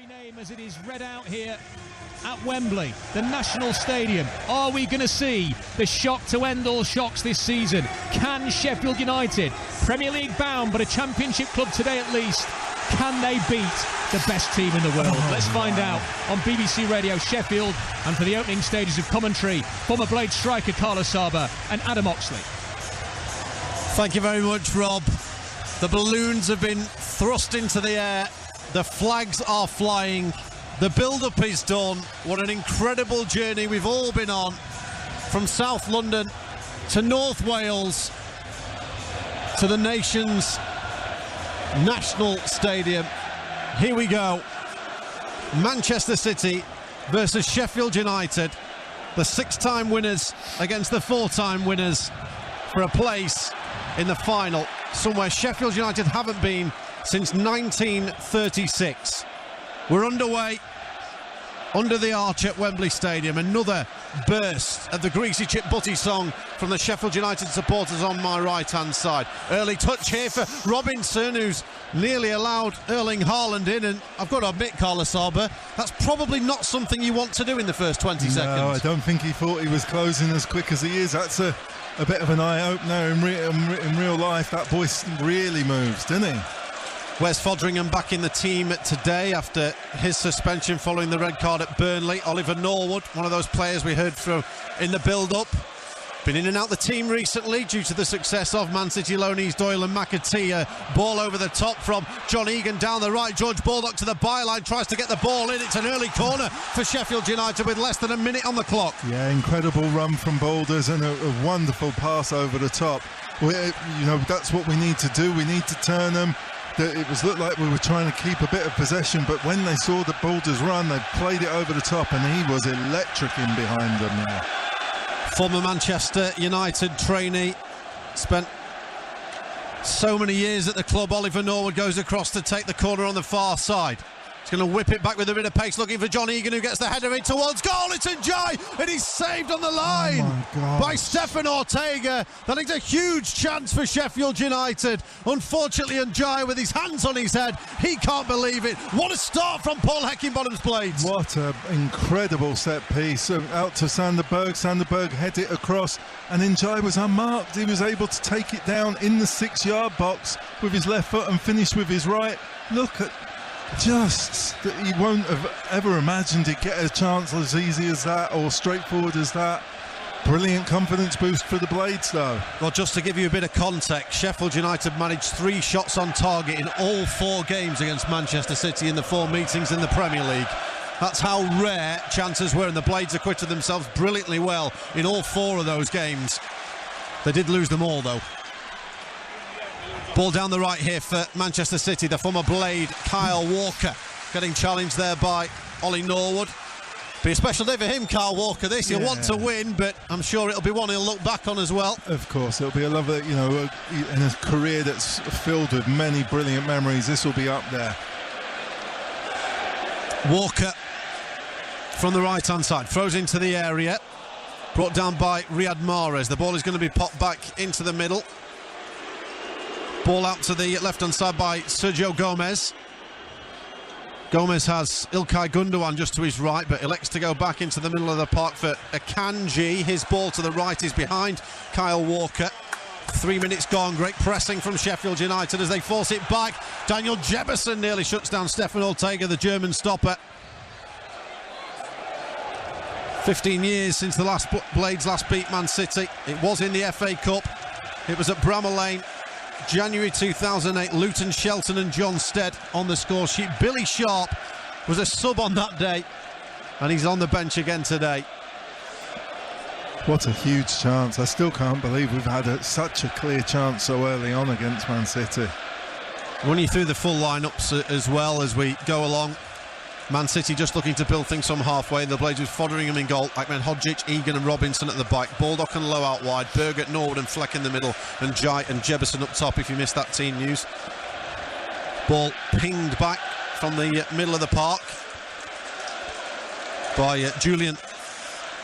Every name as it is read out here at Wembley, the National Stadium. Are we going to see the shock to end all shocks this season? Can Sheffield United, Premier League bound but a Championship club today at least, can they beat the best team in the world? Let's find out on BBC Radio Sheffield, and for the opening stages of commentary, former Blade striker Carlos Saba and Adam Oxley. Thank you very much, Rob. The balloons have been thrust into the air. The flags are flying. The build-up is done. What an incredible journey we've all been on. From South London to North Wales to the nation's national stadium. Here we go. Manchester City versus Sheffield United. The 6-time winners against the 4-time winners for a place in the final. Somewhere Sheffield United haven't been since 1936. We're underway under the arch at Wembley Stadium. Another burst of the Greasy Chip Butty song from the Sheffield United supporters on my right-hand side. Early touch here for Robinson, who's nearly allowed Erling Haaland in, and I've got to admit, Carlos Saba, that's probably not something you want to do in the first 20 seconds. No, I don't think he thought he was closing as quick as he is. That's a bit of an eye-opener in real life. That boy really moves, doesn't he? Wes Foderingham back in the team today after his suspension following the red card at Burnley. Oliver Norwood, one of those players we heard from in the build-up, been in and out the team recently due to the success of Man City loanees Doyle and McAtee. Ball over the top from John Egan down the right. George Baldock to the byline, tries to get the ball in. It's an early corner for Sheffield United with less than a minute on the clock. Yeah, incredible run from Boulders and a wonderful pass over the top. That's what we need to do. We need to turn them. It looked like we were trying to keep a bit of possession, but when they saw the Boulders run, they played it over the top, and he was electric in behind them now. Former Manchester United trainee, spent so many years at the club. Oliver Norwood goes across to take the corner on the far side. He's going to whip it back with a bit of pace, looking for John Egan, who gets the header in towards goal. It's Njai, and he's saved on the line by Stefan Ortega. That is a huge chance for Sheffield United. Unfortunately, Njai, with his hands on his head, he can't believe it. What a start from Paul Heckingbottom's Blades. What an incredible set piece. Out to Sanderberg. Sanderberg head it across, and Njai was unmarked. He was able to take it down in the 6-yard box with his left foot and finish with his right. Look at just that, he won't have ever imagined he'd get a chance as easy as that or straightforward as that. Brilliant confidence boost for the Blades, though. Well, just to give you a bit of context, Sheffield United managed 3 shots on target in all 4 games against Manchester City in the 4 meetings in the Premier League. That's how rare chances were, and the Blades acquitted themselves brilliantly well in all 4 of those games. They did lose them all, though. Ball down the right here for Manchester City. The former Blade, Kyle Walker, getting challenged there by Ollie Norwood. Be a special day for him, Kyle Walker, this. He'll want to win, but I'm sure it'll be one he'll look back on as well. Of course, it'll be a lovely, in a career that's filled with many brilliant memories, this will be up there. Walker from the right-hand side, throws into the area. Brought down by Riyad Mahrez. The ball is going to be popped back into the middle. Ball out to the left-hand side by Sergio Gomez. Gomez has Ilkay Gundogan just to his right, but elects to go back into the middle of the park for Akanji. His ball to the right is behind Kyle Walker. 3 minutes gone. Great pressing from Sheffield United as they force it back. Daniel Jebbison nearly shuts down Stefan Ortega, the German stopper. 15 years since the Blades last beat Man City. It was in the FA Cup. It was at Bramall Lane. January 2008, Luton, Shelton and John Stead on the score sheet. Billy Sharp was a sub on that day, and he's on the bench again today. What a huge chance. I still can't believe we've had such a clear chance so early on against Man City. Run you through the full lineups as well as we go along. Man City just looking to build things from halfway. The Blades with Foderingham in goal, Akman Hodgic, Egan and Robinson at the back, Baldock and Lowe out wide, Bergert, Norwood and Fleck in the middle, and Jai and Jebbison up top if you missed that team news. Ball pinged back from the middle of the park by Julian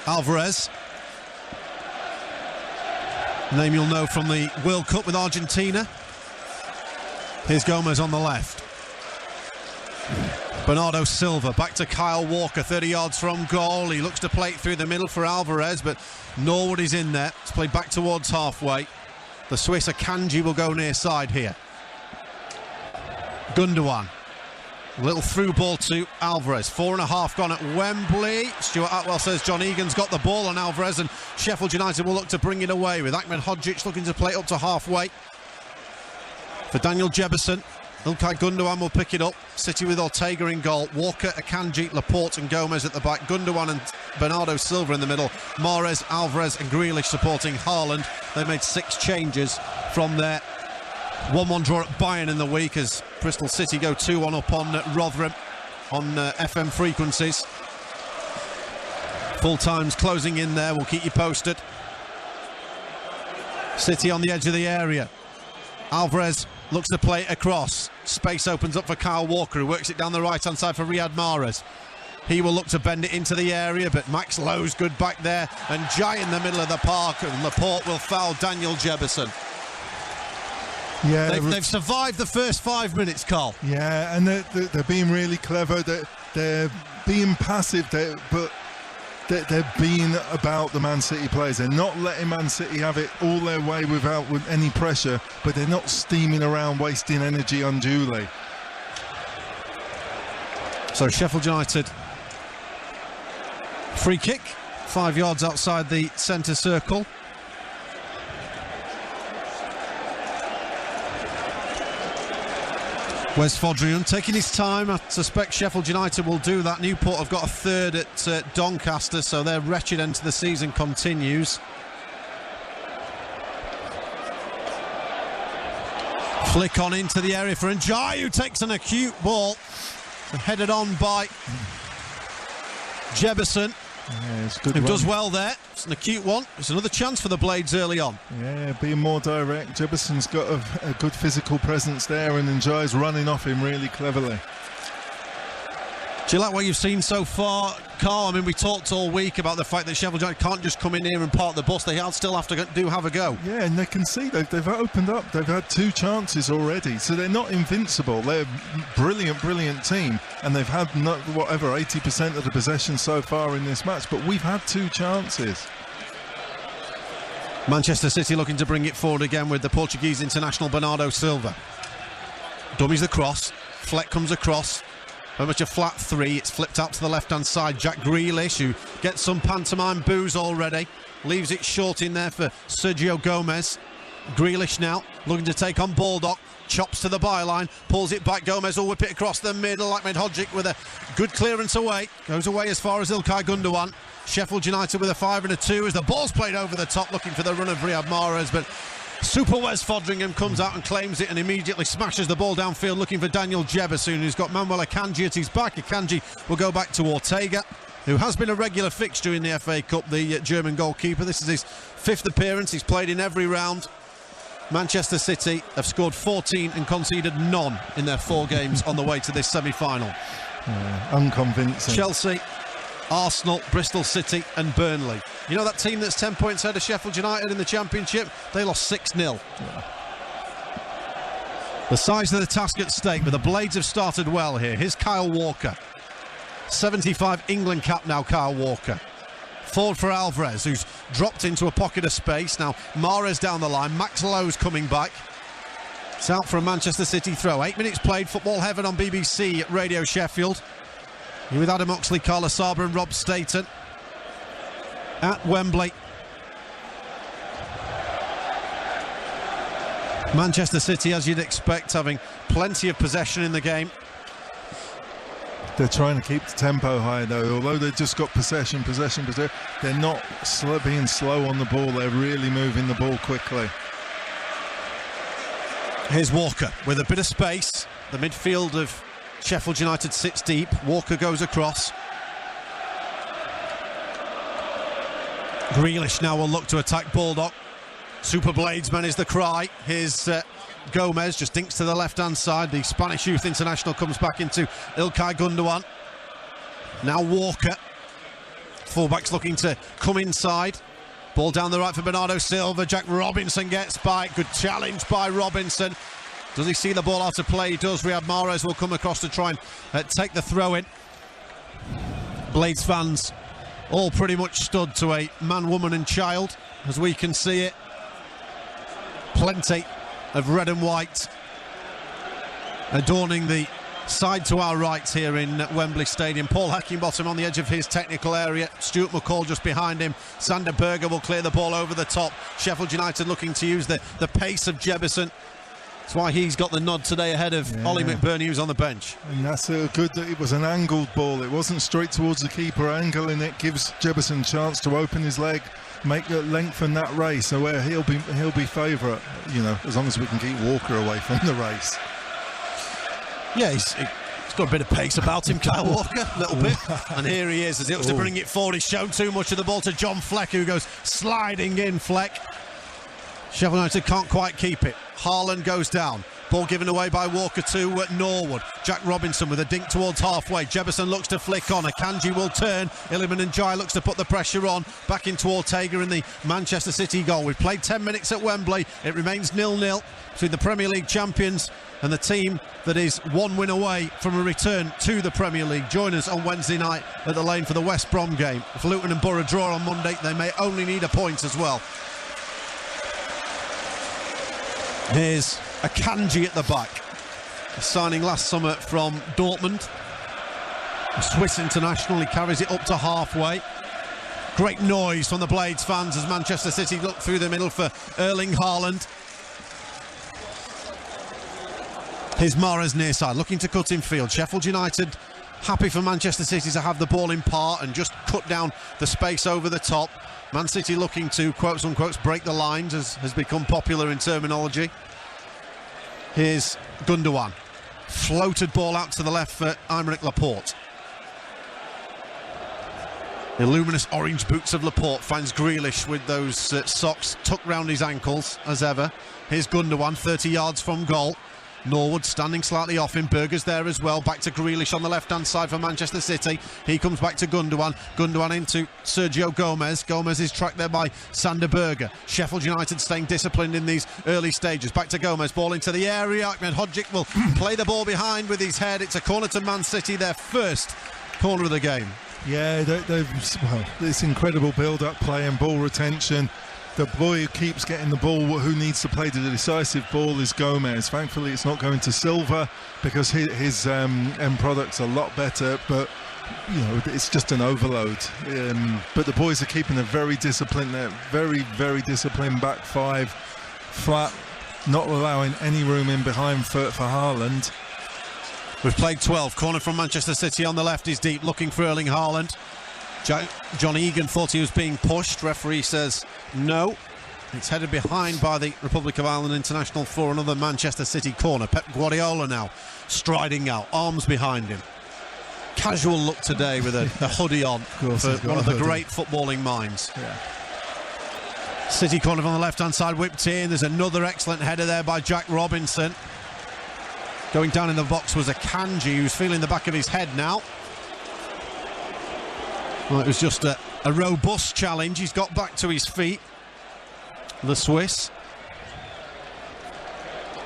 Alvarez. Name you'll know from the World Cup with Argentina. Here's Gomez on the left. Bernardo Silva back to Kyle Walker, 30 yards from goal. He looks to play it through the middle for Alvarez, but Norwood is in there. It's played back towards halfway. The Swiss Akanji will go near side here. Gundogan. Little through ball to Alvarez. 4.5 gone at Wembley. Stuart Atwell says John Egan's got the ball on Alvarez, and Sheffield United will look to bring it away with Ahmed Hodzic looking to play it up to halfway. For Daniel Jebison, Ilkay Gundogan will pick it up. City with Ortega in goal. Walker, Akanji, Laporte and Gomez at the back. Gundogan and Bernardo Silva in the middle. Mahrez, Alvarez and Grealish supporting Haaland. They made 6 changes from their 1-1 draw at Bayern in the week as Bristol City go 2-1 up on Rotherham on FM frequencies. Full times closing in there. We'll keep you posted. City on the edge of the area. Alvarez looks to play it across. Space opens up for Kyle Walker, who works it down the right-hand side for Riyad Mahrez. He will look to bend it into the area, but Max Lowe's good back there, and Jai in the middle of the park, and Laporte will foul Daniel Jebison. Yeah, they've survived the first 5 minutes, Carl. Yeah, and they're being really clever. They're being passive, but they're being about the Man City players. They're not letting Man City have it all their way with any pressure, but they're not steaming around, wasting energy unduly. So Sheffield United, free kick, 5 yards outside the centre circle. Wes Fodrian taking his time. I suspect Sheffield United will do that. Newport have got a third at Doncaster, so their wretched end to the season continues. Flick on into the area for Njai, who takes an acute ball. Headed on by Jebison. Yeah, it's good who run. Does well there. It's an acute one. It's another chance for the Blades early on. Yeah, being more direct. Jebison's got a good physical presence there, and Njai's running off him really cleverly. Do you like what you've seen so far, Carl? I mean, we talked all week about the fact that Sheffield United can't just come in here and park the bus. They still have to have a go. Yeah, and they can see they've opened up. They've had 2 chances already, so they're not invincible. They're a brilliant team, and they've had 80% of the possession so far in this match. But we've had 2 chances. Manchester City looking to bring it forward again with the Portuguese international Bernardo Silva. Dummies the cross. Fleck comes across. Very much a flat 3. It's flipped out to the left-hand side. Jack Grealish, who gets some pantomime boos already, leaves it short in there for Sergio Gomez. Grealish now looking to take on Baldock. Chops to the byline, pulls it back. Gomez will whip it across the middle. Ahmed Hodzic with a good clearance away. Goes away as far as Ilkay Gundogan. Sheffield United with a 5 and a 2 as the ball's played over the top, looking for the run of Riyad Mahrez, but Super Wes Fodringham comes out and claims it and immediately smashes the ball downfield looking for Daniel Jebison, who's got Manuel Akanji at his back. Akanji will go back to Ortega, who has been a regular fixture in the FA Cup, the German goalkeeper. This is his 5th appearance. He's played in every round. Manchester City have scored 14 and conceded none in their 4 games on the way to this semi-final. Unconvincing. Chelsea, Arsenal, Bristol City and Burnley. You know that team that's 10 points ahead of Sheffield United in the Championship? They lost 6-0. Yeah. The size of the task at stake, but the Blades have started well here. Here's Kyle Walker. 75 England cap now, Kyle Walker. Forward for Alvarez, who's dropped into a pocket of space. Now Mahrez down the line. Max Lowe's coming back. It's out for a Manchester City throw. 8 minutes played. Football Heaven on BBC at Radio Sheffield. You're with Adam Oxley, Carla Saba and Rob Staten at Wembley. Manchester City, as you'd expect, having plenty of possession in the game. They're trying to keep the tempo high, though. Although they've just got possession, they're not being slow on the ball. They're really moving the ball quickly. Here's Walker with a bit of space. The midfield of Sheffield United sits deep. Walker goes across. Grealish now will look to attack Baldock. Super Bladesman is the cry. Here's Gomez, just dinks to the left-hand side. The Spanish youth international comes back into Ilkay Gundogan. Now Walker. Fullback's looking to come inside. Ball down the right for Bernardo Silva. Jack Robinson gets by. Good challenge by Robinson. Does he see the ball out of play? He does. Riyad Mahrez will come across to try and take the throw in. Blades fans all pretty much stood to a man, woman and child, as we can see it. Plenty of red and white adorning the side to our right here in Wembley Stadium. Paul Heckingbottom on the edge of his technical area. Stuart McCall just behind him. Sander Berge will clear the ball over the top. Sheffield United looking to use the pace of Jebison. That's why he's got the nod today ahead of Ollie McBurney, who's on the bench. And that's good that it was an angled ball. It wasn't straight towards the keeper. Angling it gives Jebison a chance to open his leg, lengthen that race. So where he'll be favourite, as long as we can keep Walker away from the race. Yeah, he's got a bit of pace about him, Kyle Walker, a little bit. And here he is, as he looks to bring it forward. He's shown too much of the ball to John Fleck, who goes sliding in. Fleck. Sheffield United can't quite keep it. Haaland goes down. Ball given away by Walker to Norwood. Jack Robinson with a dink towards halfway. Jebison looks to flick on. Akanji will turn. Iliman Ndiaye looks to put the pressure on. Back into Ortega in the Manchester City goal. We've played 10 minutes at Wembley. It remains 0-0 between the Premier League champions and the team that is one win away from a return to the Premier League. Join us on Wednesday night at the Lane for the West Brom game. If Luton and Borough draw on Monday, they may only need a point as well. Here's Akanji at the back, signing last summer from Dortmund. A Swiss international, he carries it up to halfway. Great noise from the Blades fans as Manchester City look through the middle for Erling Haaland. Here's Mahrez near side, looking to cut in field. Sheffield United happy for Manchester City to have the ball in part and just cut down the space over the top. Man City looking to, quotes unquotes, break the lines, as has become popular in terminology. Here's Gundogan. Floated ball out to the left for Aymeric Laporte. The luminous orange boots of Laporte finds Grealish with those socks tucked round his ankles, as ever. Here's Gundogan, 30 yards from goal. Norwood standing slightly off him. Berger's there as well. Back to Grealish on the left-hand side for Manchester City. He comes back to Gundogan. Gundogan into Sergio Gomez. Gomez is tracked there by Sander Berge. Sheffield United staying disciplined in these early stages. Back to Gomez. Ball into the area. Ahmed Hodgic will play the ball behind with his head. It's a corner to Man City, their first corner of the game. Yeah, this incredible build-up play and ball retention. The boy who keeps getting the ball, who needs to play the decisive ball, is Gomez. Thankfully, it's not going to Silva because his end product's a lot better, but it's just an overload. But the boys are keeping a very disciplined, very disciplined back five, flat, not allowing any room in behind for Haaland. We've played 12. Corner from Manchester City on the left is deep, looking for Erling Haaland. John Egan thought he was being pushed. Referee says no. It's headed behind by the Republic of Ireland international for another Manchester City corner. Pep Guardiola now striding out, arms behind him. Casual look today with a hoodie on for one of the great footballing minds. Yeah. City corner on the left-hand side, whipped in. There's another excellent header there by Jack Robinson. Going down in the box was Akanji, who's feeling the back of his head now. Well, it was just a robust challenge. He's got back to his feet, the Swiss.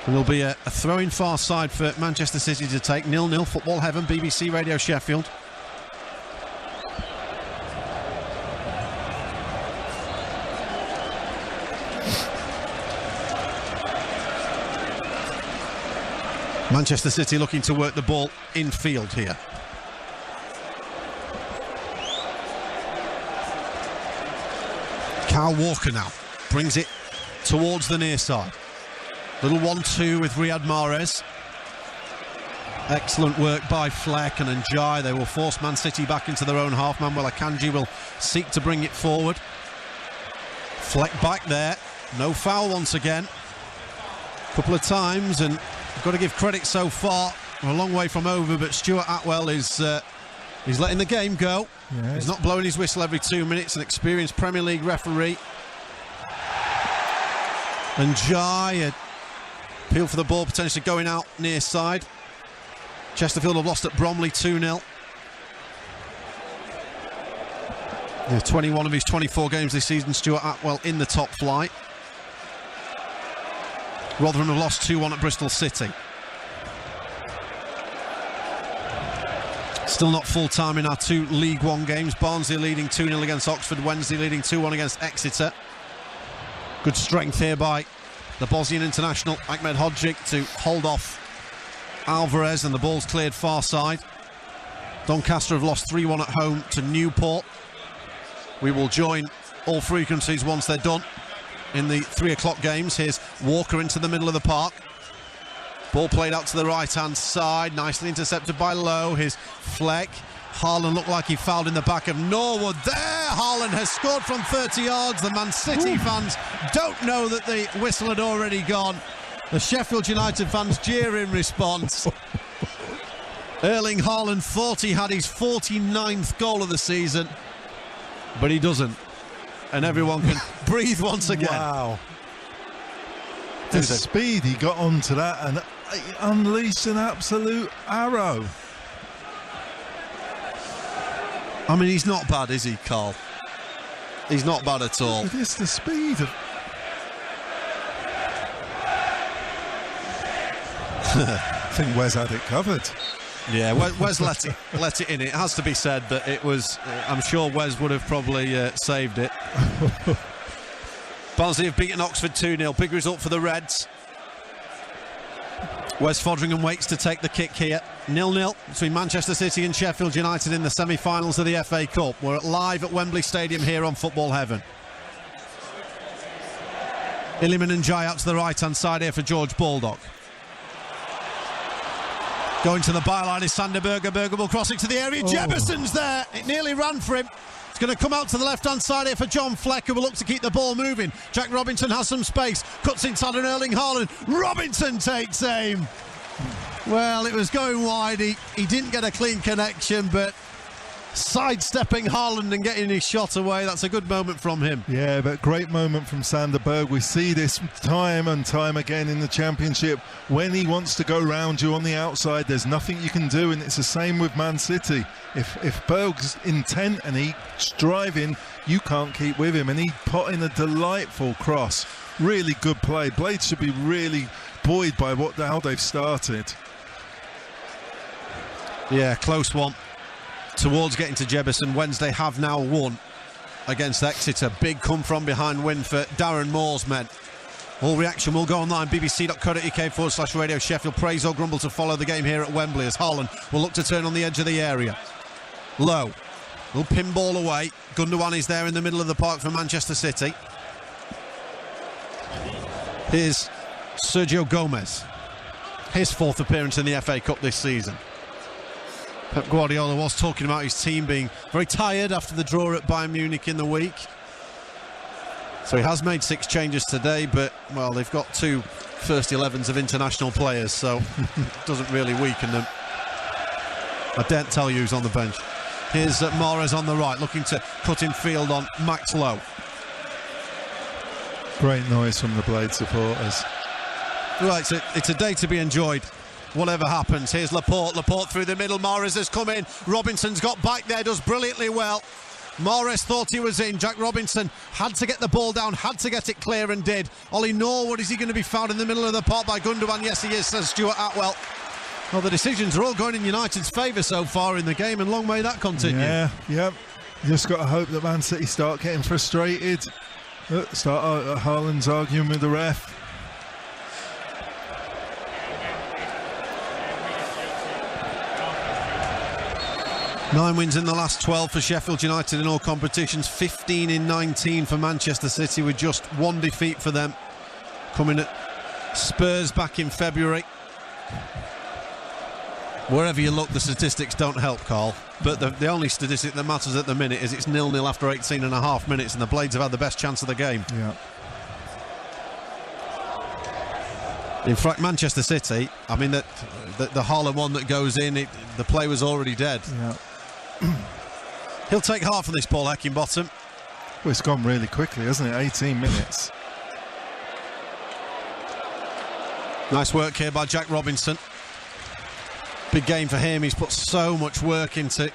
And there'll be a throw-in far side for Manchester City to take. 0-0, Football Heaven, BBC Radio Sheffield. Manchester City looking to work the ball in field here. Kyle Walker now brings it towards the near side. Little 1-2 with Riyad Mahrez. Excellent work by Fleck and Ndiaye. They will force Man City back into their own half. Manuel Akanji will seek to bring it forward. Fleck back there. No foul once again. A couple of times, and I've got to give credit so far. We're a long way from over, but Stuart Atwell is letting the game go. Yes. He's not blowing his whistle every 2 minutes. An experienced Premier League referee. And Ndiaye, appeal for the ball potentially going out near side. Chesterfield have lost at Bromley 2-0. 21 of his 24 games this season, Stuart Atwell in the top flight. Rotherham have lost 2-1 at Bristol City. Still not full time in our 2 League One games. Barnsley leading 2-0 against Oxford. Wednesday leading 2-1 against Exeter. Good strength here by the Bosnian international Ahmed Hodzic to hold off Alvarez, and the ball's cleared far side. Doncaster have lost 3-1 at home to Newport. We will join all frequencies once they're done in the 3 o'clock games. Here's Walker into the middle of the park. Ball played out to the right-hand side, nicely intercepted by Lowe. Here's Fleck. Haaland looked like he fouled in the back of Norwood. There, Haaland has scored from 30 yards. The Man City fans don't know that the whistle had already gone. The Sheffield United fans jeer in response. Erling Haaland thought he had his 49th goal of the season, but he doesn't. And everyone can breathe once again. Wow. The speed he got onto that and unleashed an absolute arrow. I mean, he's not bad, is he, Carl? He's not bad at all. It is the speed of... I think Wes had it covered. Yeah, Wes let it in. It has to be said that it was... I'm sure Wes would have probably saved it. Barnsley have beaten Oxford 2-0. Big result for the Reds. Wes Fodringham waits to take the kick here. 0-0 between Manchester City and Sheffield United in the semi-finals of the FA Cup. We're live at Wembley Stadium here on Football Heaven. Iliman and Jai out to the right-hand side here for George Baldock. Going to the byline is Sander Berger. Berger will cross it to the area. Jefferson's there. It nearly ran for him. It's going to come out to the left-hand side here for John Fleck, who will look to keep the ball moving. Jack Robinson has some space. Cuts inside on Erling Haaland. Robinson takes aim. Well, it was going wide. He didn't get a clean connection, but sidestepping Haaland and getting his shot away, that's a good moment from him. Yeah, but great moment from Sander Berg. We see this time and time again in the Championship. When he wants to go round you on the outside, there's nothing you can do, and it's the same with Man City. If Berg's intent and he's driving, you can't keep with him, and he put in a delightful cross. Really good play. Blades should be really buoyed by how they've started. Yeah, close one towards getting to Jebison. Wednesday have now won against Exeter. Big come from behind win for Darren Moore's men. All reaction will go online, bbc.co.uk/Radio Sheffield. Praise or grumble to follow the game here at Wembley as Haaland will look to turn on the edge of the area. Low, little pinball away. Gundogan is there in the middle of the park for Manchester City. Here's Sergio Gomez, his 4th appearance in the FA Cup this season. Pep Guardiola was talking about his team being very tired after the draw at Bayern Munich in the week. So he has made 6 changes today, but, well, they've got 2 first 11s of international players, so it doesn't really weaken them. I daren't tell you who's on the bench. Here's Mahrez on the right, looking to cut in field on Max Lowe. Great noise from the Blade supporters. Right, so it's a day to be enjoyed, whatever happens. Here's Laporte through the middle. Mahrez has come in. Robinson's got back there, does brilliantly well. Mahrez thought he was in. Jack Robinson had to get the ball down, had to get it clear, and did. Ollie Norwood, is he going to be found in the middle of the park by Gundogan? Yes, he is, says Stuart Atwell. Well, the decisions are all going in United's favour so far in the game, and long may that continue. Yeah. You just got to hope that Man City start getting frustrated. Haaland's arguing with the ref. Nine wins in the last 12 for Sheffield United in all competitions, 15 in 19 for Manchester City, with just 1 defeat for them, coming at Spurs back in February. Wherever you look, the statistics don't help, Carl, but the only statistic that matters at the minute is it's 0-0 after 18.5 minutes, and the Blades have had the best chance of the game. Yeah. In fact, Manchester City, I mean, the Haaland one that goes in, the play was already dead. Yeah. He'll take half of this, Paul Heckingbottom. Well, it's gone really quickly, hasn't it? 18 minutes. Nice work here by Jack Robinson. Big game for him. He's put so much work into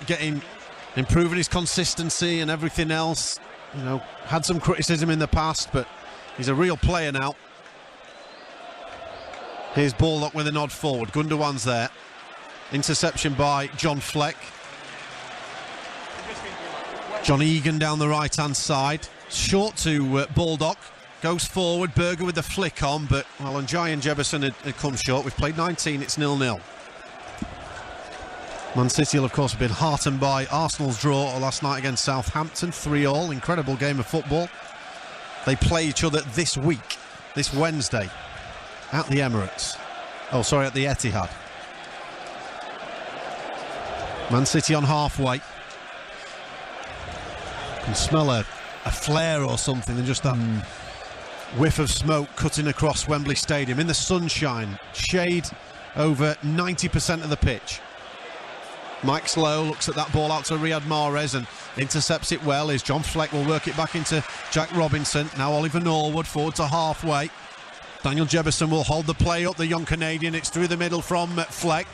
improving his consistency and everything else. You know, had some criticism in the past, but he's a real player now. Here's Baldock with a nod forward. Gundogan's there. Interception by John Fleck. John Egan down the right-hand side. Short to Baldock. Goes forward. Berger with the flick on, but well, Njai and Jebison had come short. We've played 19. It's 0-0. Man City will, of course, have been heartened by Arsenal's draw last night against Southampton. 3-3. Incredible game of football. They play each other this week, this Wednesday, at the Emirates. Oh, sorry, at the Etihad. Man City on halfway. You can smell a flare or something, and just that whiff of smoke cutting across Wembley Stadium in the sunshine. Shade over 90% of the pitch. Mike Slow looks at that ball out to Riyad Mahrez and intercepts it well. As John Fleck will work it back into Jack Robinson. Now Oliver Norwood forward to halfway. Daniel Jebison will hold the play up, the young Canadian. It's through the middle from Fleck.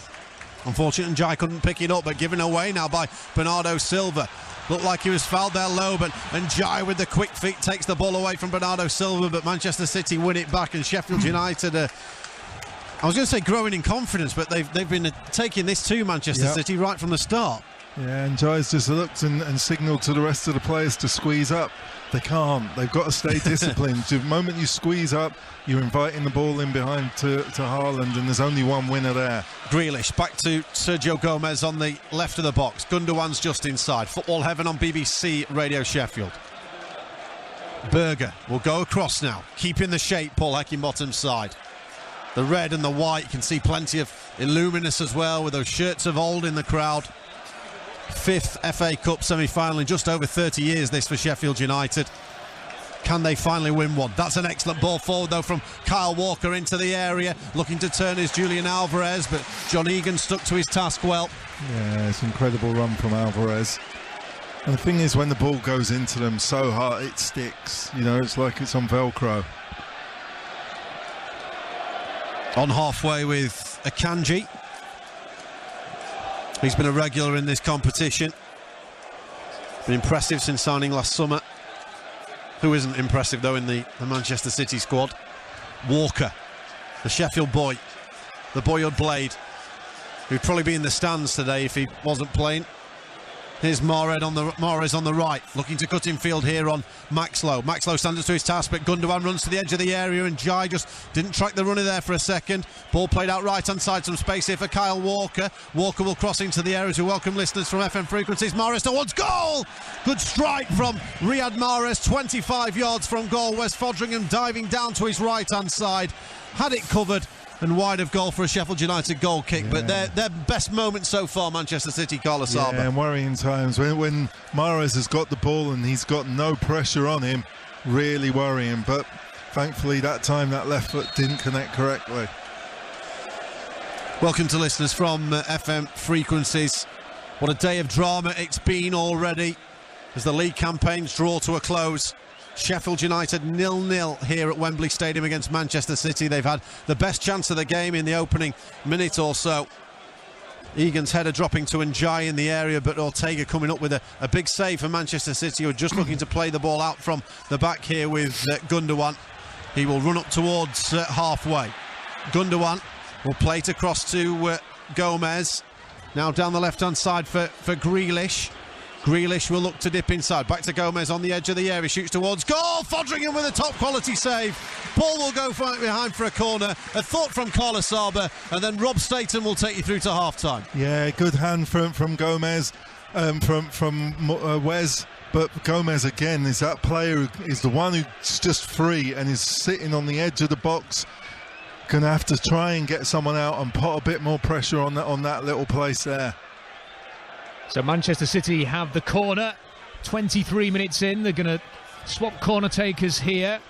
Unfortunately, Njai couldn't pick it up, but given away now by Bernardo Silva. Looked like he was fouled there low, but Njai with the quick feet takes the ball away from Bernardo Silva, but Manchester City win it back, and Sheffield United I was going to say growing in confidence, but they've been taking this to Manchester City right from the start. Yeah, and Njai's just looked and signalled to the rest of the players to squeeze up. They can't. They've got to stay disciplined. The moment you squeeze up, you're inviting the ball in behind to Haaland, and there's only one winner there. Grealish back to Sergio Gomez on the left of the box. Gundogan's just inside. Football Heaven on BBC Radio Sheffield. Berger will go across now, keeping the shape, Paul Heckingbottom's side. The red and the white, you can see plenty of Illuminous as well with those shirts of old in the crowd. 5th FA Cup semi-final in just over 30 years this for Sheffield United. Can they finally win one? That's an excellent ball forward though from Kyle Walker into the area. Looking to turn is Julian Alvarez, but John Egan stuck to his task well. Yeah, it's an incredible run from Alvarez. And the thing is, when the ball goes into them so hard, it sticks. You know, it's like it's on Velcro. On halfway with Akanji. He's been a regular in this competition. Been impressive since signing last summer. Who isn't impressive though in the Manchester City squad? Walker, the Sheffield boy, the boyhood blade, who'd probably be in the stands today if he wasn't playing. Here's Mahrez on the right, looking to cut in field here on Maxlow. Maxlow stands up to his task, but Gundogan runs to the edge of the area, and Njai just didn't track the runner there for a second. Ball played out right-hand side, some space here for Kyle Walker. Walker will cross into the area to welcome listeners from FM frequencies. Mahrez towards goal! Good strike from Riyad Mahrez, 25 yards from goal. Wes Fodringham diving down to his right-hand side. Had it covered, and wide of goal for a Sheffield United goal kick. But their best moment so far, Manchester City, Carlos Saba. Yeah, and worrying times when Mahrez has got the ball and he's got no pressure on him, really worrying. But thankfully that time that left foot didn't connect correctly. Welcome to listeners from FM frequencies. What a day of drama it's been already as the league campaigns draw to a close. Sheffield United 0-0 here at Wembley Stadium against Manchester City. They've had the best chance of the game in the opening minute or so. Egan's header dropping to Njai in the area, but Ortega coming up with a big save for Manchester City, who are just looking to play the ball out from the back here with Gundogan. He will run up towards halfway. Gundogan will play it across to Gomez. Now down the left-hand side for Grealish. Grealish will look to dip inside. Back to Gomez on the edge of the area. Shoots towards goal. Fodringham with a top-quality save. Ball will go behind for a corner. A thought from Carlos Saba. And then Rob Staten will take you through to half-time. Yeah, good hand from Gomez, from Wes. But Gomez, again, is that player who is the one who's just free and is sitting on the edge of the box. Going to have to try and get someone out and put a bit more pressure on that little place there. So Manchester City have the corner. 23 minutes in, they're going to swap corner takers here.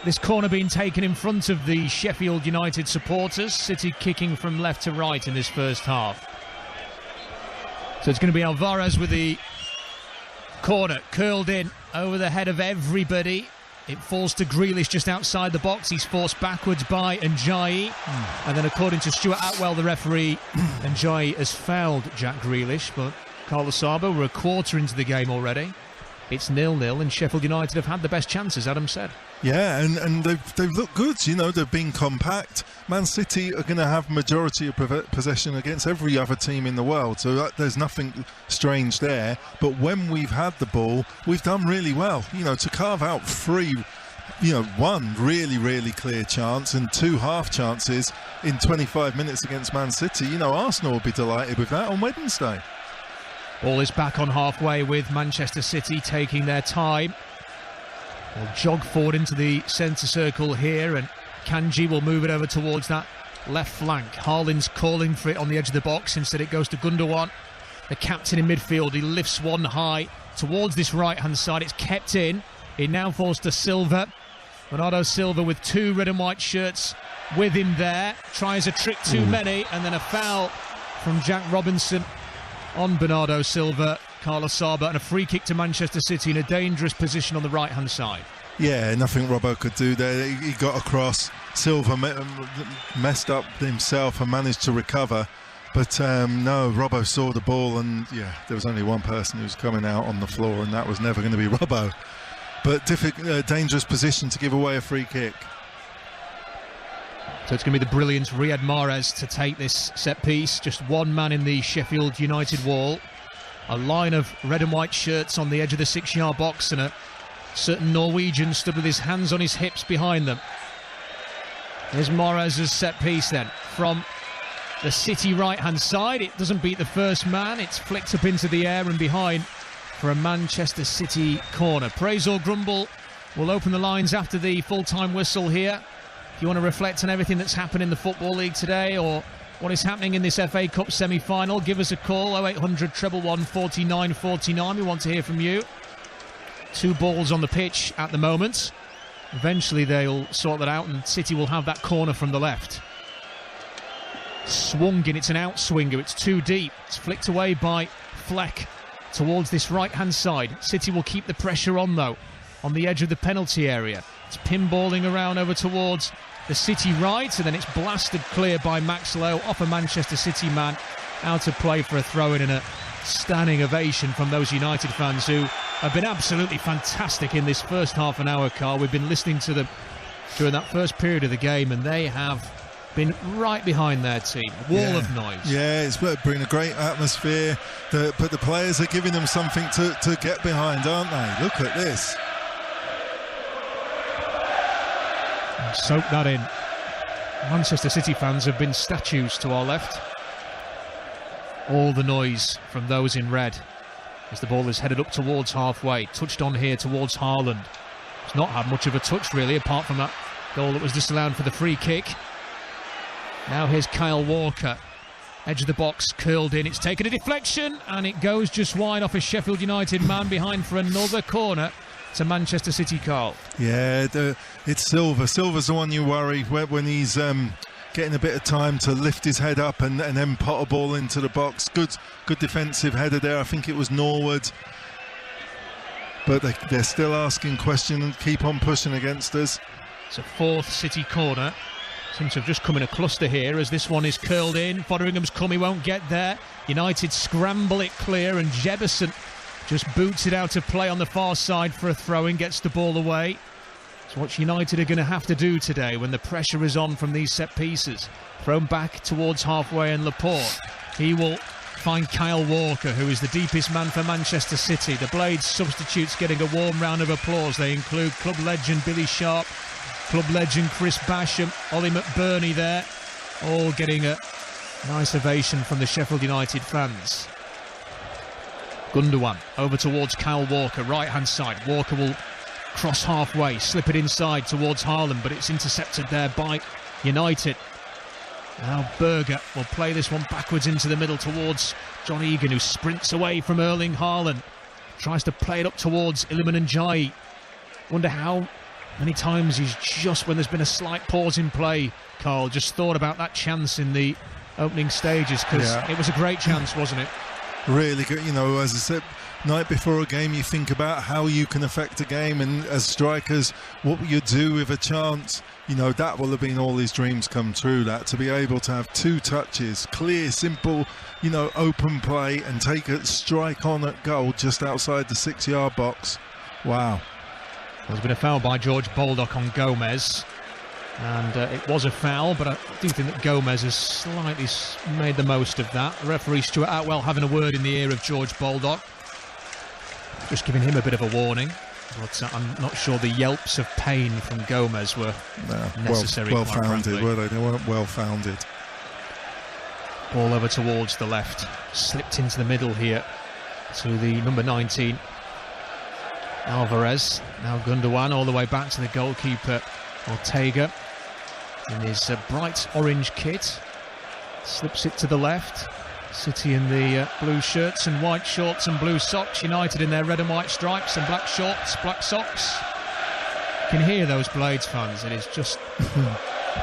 This corner being taken in front of the Sheffield United supporters. City kicking from left to right in this first half. So it's going to be Alvarez with the corner, curled in over the head of everybody. It falls to Grealish just outside the box. He's forced backwards by Njai. And then according to Stuart Atwell, the referee, Njai has fouled Jack Grealish. But Carlos Saba, we're a quarter into the game already. It's 0-0 and Sheffield United have had the best chances, Adam said. Yeah, and they've looked good. You know, they've been compact. Man City are going to have majority of possession against every other team in the world, so there's nothing strange there. But when we've had the ball, we've done really well. You know, to carve out three, you know, one really clear chance and two half chances in 25 minutes against Man City. You know, Arsenal will be delighted with that on Wednesday. Ball is back on halfway with Manchester City taking their time. We'll jog forward into the centre circle here, and Kanji will move it over towards that left flank. Haaland's calling for it on the edge of the box. Instead it goes to Gundogan, the captain in midfield. He lifts one high towards this right-hand side. It's kept in. It now falls to Silva. Bernardo Silva with two red and white shirts with him there. Tries a trick too many, and then a foul from Jack Robinson on Bernardo Silva. Carlos Saba, and a free kick to Manchester City in a dangerous position on the right-hand side. Yeah, nothing Robbo could do there. He got across. Silva messed up himself and managed to recover. But no, Robbo saw the ball, and yeah, there was only one person who was coming out on the floor, and that was never going to be Robbo. But dangerous position to give away a free kick. So it's going to be the brilliant Riyad Mahrez to take this set piece. Just one man in the Sheffield United wall. A line of red and white shirts on the edge of the 6-yard box, and a certain Norwegian stood with his hands on his hips behind them. Here's Mahrez's set piece then from the City right-hand side. It doesn't beat the first man. It's flicked up into the air and behind for a Manchester City corner. Praise or grumble, we'll open the lines after the full-time whistle here. If you want to reflect on everything that's happened in the Football League today, or what is happening in this FA Cup semi-final, give us a call, 0800 111 49 49. We want to hear from you. Two balls on the pitch at the moment. Eventually they'll sort that out, and City will have that corner from the left. Swung in, it's an outswinger, it's too deep. It's flicked away by Fleck towards this right-hand side. City will keep the pressure on, though, on the edge of the penalty area. It's pinballing around over towards the City right, and then it's blasted clear by Max Lowe off a Manchester City man, out of play for a throw-in, and a standing ovation from those United fans who have been absolutely fantastic in this first half an hour, Carl. We've been listening to them during that first period of the game, and they have been right behind their team. Wall of noise. Yeah, it's bringing a great atmosphere, but the players are giving them something to get behind, aren't they? Look at this. Soak that in. Manchester City fans have been statues to our left. All the noise from those in red as the ball is headed up towards halfway. Touched on here towards Haaland. It's not had much of a touch really, apart from that goal that was disallowed for the free kick. Now here's Kyle Walker. Edge of the box, curled in. It's taken a deflection, and it goes just wide off a Sheffield United man behind for another corner to Manchester City, Carl. Yeah, it's Silva. Silva's the one you worry when he's getting a bit of time to lift his head up and then pot a ball into the box. Good defensive header there. I think it was Norwood. But they're still asking questions and keep on pushing against us. It's a fourth City corner. Seems to have just come in a cluster here as this one is curled in. Fotheringham's come, he won't get there. United scramble it clear, and Jebison just boots it out of play on the far side for a throw-in, gets the ball away. It's what United are going to have to do today when the pressure is on from these set pieces. Thrown back towards halfway, and Laporte, he will find Kyle Walker, who is the deepest man for Manchester City. The Blades substitutes getting a warm round of applause. They include club legend Billy Sharp, club legend Chris Basham, Ollie McBurney there, all getting a nice ovation from the Sheffield United fans. Gundogan over towards Kyle Walker, right-hand side. Walker will cross halfway, slip it inside towards Haaland, but it's intercepted there by United. Now Berger will play this one backwards into the middle towards John Egan, who sprints away from Erling Haaland. Tries to play it up towards Iliman Ndiaye. Wonder how many times he's just, when there's been a slight pause in play, Carl, just thought about that chance in the opening stages, because it was a great chance, wasn't it? Really good. You know, as I said, night before a game, you think about how you can affect a game, and as strikers, what you do with a chance. You know, that will have been all his dreams come true, that to be able to have two touches, clear, simple, you know, open play, and take a strike on at goal just outside the 6-yard box. Wow. There's been a foul by George Baldock on Gomez, and it was a foul, but I do think that Gomez has slightly made the most of that. The referee Stuart Atwell having a word in the ear of George Baldock, just giving him a bit of a warning. But I'm not sure the yelps of pain from Gomez were necessary. Well founded, were they? They weren't well founded. Ball over towards the left, slipped into the middle here to the number 19. Alvarez, now Gundogan all the way back to the goalkeeper Ortega in his bright orange kit, slips it to the left. City in the blue shirts and white shorts and blue socks, United in their red and white stripes and black shorts, black socks. You can hear those Blades fans, it is just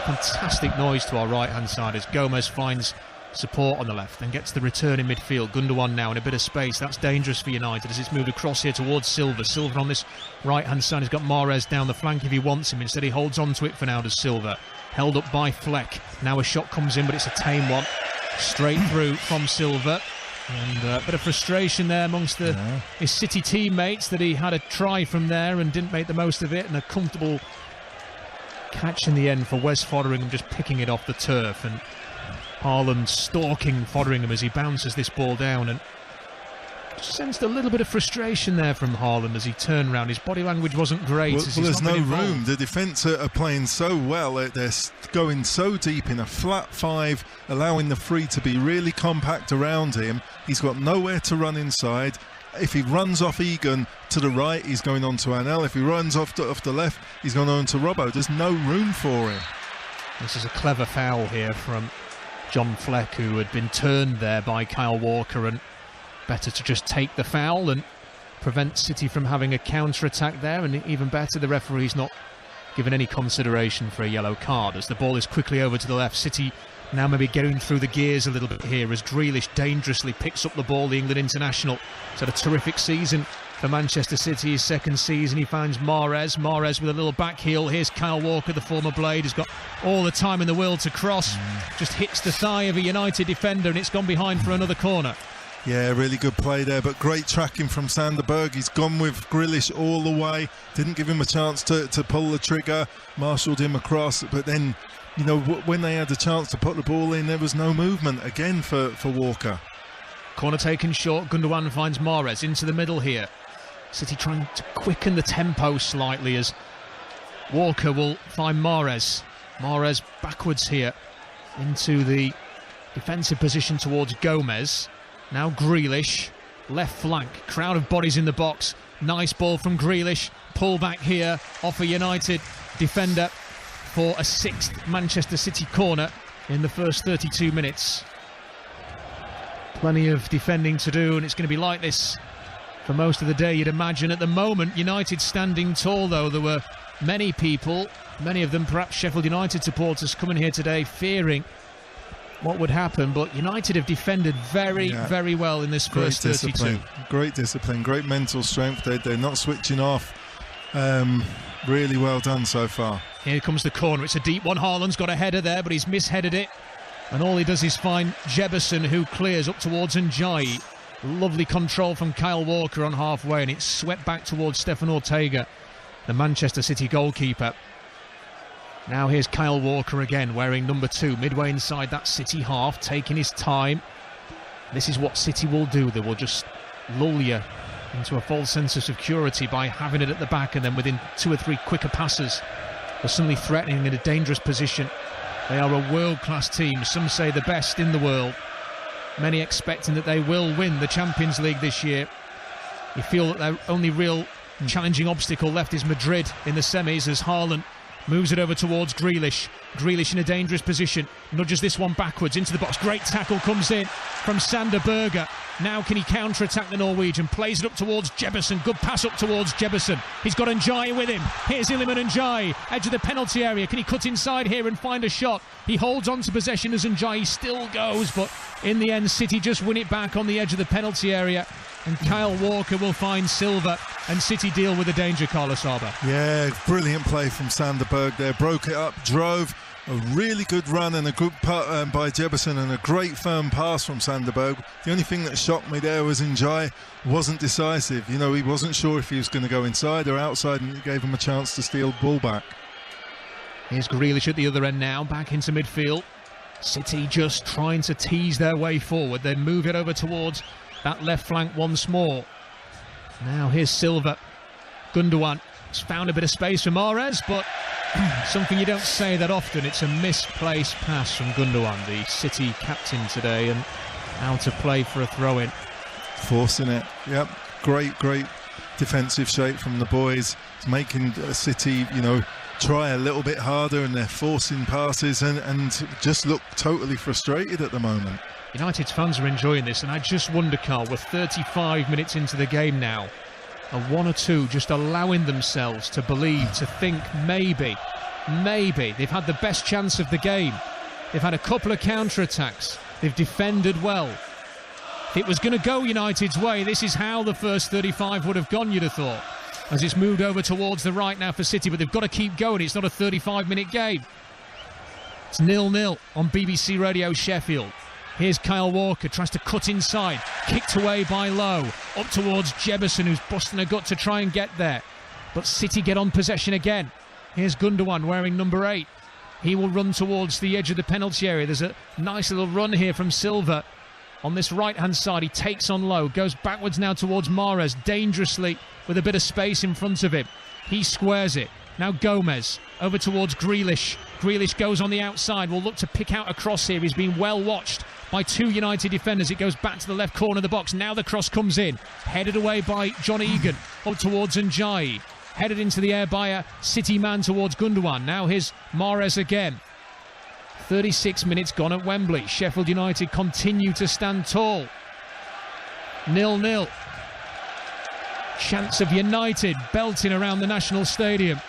fantastic noise to our right hand side as Gomez finds support on the left and gets the return in midfield. Gundogan now in a bit of space. That's dangerous for United as it's moved across here towards Silva. Silva on this right hand side. He's got Mahrez down the flank if he wants him. Instead he holds on to it for now, does Silva. Held up by Fleck. Now a shot comes in, but it's a tame one. Straight through from Silva. And a bit of frustration there amongst his City teammates that he had a try from there and didn't make the most of it, and a comfortable catch in the end for Wes Foderingham, just picking it off the turf, and Haaland stalking Foderingham as he bounces this ball down, and just sensed a little bit of frustration there from Haaland as he turned round. His body language wasn't great. Well, there's no room. The defence are playing so well. They're going so deep in a flat five, allowing the three to be really compact around him. He's got nowhere to run inside. If he runs off Egan to the right, he's going on to Anel. If he runs off the left, he's going on to Robbo. There's no room for him. This is a clever foul here from John Fleck, who had been turned there by Kyle Walker, and better to just take the foul and prevent City from having a counter-attack there, and even better, the referee's not given any consideration for a yellow card as the ball is quickly over to the left. City now maybe getting through the gears a little bit here as Grealish dangerously picks up the ball, the England international. He's had a terrific season for Manchester City, his second season. He finds Mahrez with a little back heel. Here's Kyle Walker, the former Blade, has got all the time in the world to cross, just hits the thigh of a United defender, and it's gone behind for another corner. Yeah, really good play there, but great tracking from Sander Berge. He's gone with Grealish all the way, didn't give him a chance to pull the trigger, marshalled him across, but then, you know, when they had a chance to put the ball in, there was no movement again for Walker. Corner taken short. Gundogan finds Mahrez into the middle here. City trying to quicken the tempo slightly as Walker will find Mahrez. Mahrez backwards here into the defensive position towards Gomez. Now Grealish, left flank, crowd of bodies in the box. Nice ball from Grealish. Pull back here off a United defender for a sixth Manchester City corner in the first 32 minutes. Plenty of defending to do, and it's going to be like this for most of the day, you'd imagine. At the moment, United standing tall, though. There were many people, many of them perhaps Sheffield United supporters, coming here today fearing what would happen, but United have defended very well in this first 32. Great discipline, great mental strength. They're not switching off. Really well done so far. Here comes the corner. It's a deep one. Haaland's got a header there, but he's misheaded it, and all he does is find Jebison, who clears up towards Ndiaye. Lovely control from Kyle Walker on halfway, and it's swept back towards Stefan Ortega, the Manchester City goalkeeper. Now here's Kyle Walker again, wearing number 2, midway inside that City half, taking his time. This is what City will do. They will just lull you into a false sense of security by having it at the back, and then within 2 or 3 quicker passes, they're suddenly threatening in a dangerous position. They are a world-class team, some say the best in the world. Many expecting that they will win the Champions League this year. You feel that their only real challenging obstacle left is Madrid in the semis as Haaland moves it over towards Grealish. Grealish in a dangerous position, nudges this one backwards into the box. Great tackle comes in from Sander Berge. Now can he counter-attack the Norwegian? Plays it up towards Jebison. Good pass up towards Jebison. He's got Ndiaye with him. Here's Iliman Ndiaye, edge of the penalty area. Can he cut inside here and find a shot? He holds on to possession as Ndiaye still goes, but in the end City just win it back on the edge of the penalty area, and Kyle Walker will find Silva, and City deal with the danger. Carlos Alba. Yeah, brilliant play from Sander Berge there. Broke it up, drove, A really good run and a good putt by Jebison and a great firm pass from Sanderberg. The only thing that shocked me there was Njai wasn't decisive. You know, he wasn't sure if he was going to go inside or outside, and it gave him a chance to steal the ball back. Here's Grealish at the other end now, back into midfield. City just trying to tease their way forward. They move it over towards that left flank once more. Now here's Silva. Gundogan has found a bit of space for Mahrez, but something you don't say that often. It's a misplaced pass from Gundogan, the City captain today, and out of play for a throw-in. Forcing it. Yep. Great defensive shape from the boys. It's making City, you know, try a little bit harder, and they're forcing passes and just look totally frustrated at the moment. United's fans are enjoying this, and I just wonder, Carl, we're 35 minutes into the game now. Are one or two just allowing themselves to believe, to think maybe they've had the best chance of the game. They've had a couple of counter-attacks. They've defended well. If it was going to go United's way, this is how the first 35 would have gone, you'd have thought. As it's moved over towards the right now for City, but they've got to keep going. It's not a 35-minute game. It's 0-0 on BBC Radio Sheffield. Here's Kyle Walker, tries to cut inside, kicked away by Lowe, up towards Jebison, who's busting a gut to try and get there. But City get on possession again. Here's Gundogan wearing number 8. He will run towards the edge of the penalty area. There's a nice little run here from Silva. On this right-hand side, he takes on Lowe, goes backwards now towards Mahrez, dangerously with a bit of space in front of him. He squares it. Now Gomez over towards Grealish. Grealish goes on the outside, will look to pick out a cross here. He's been well watched by two United defenders. It goes back to the left corner of the box. Now the cross comes in, headed away by John Egan up towards Njai. Headed into the air by a City man towards Gundogan. Now here's Mahrez again. 36 minutes gone at Wembley. Sheffield United continue to stand tall. 0-0. Chance of United belting around the National Stadium